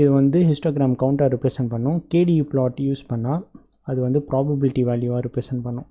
இது வந்து ஹிஸ்டோகிராம் கவுண்ட்டாக ரெப்ரசன்ட் பண்ணும். KDE பிளாட் யூஸ் பண்ணால் அது வந்து ப்ராபபிலிட்டி வேல்யூவாக ரெப்ரசன்ட் பண்ணும்.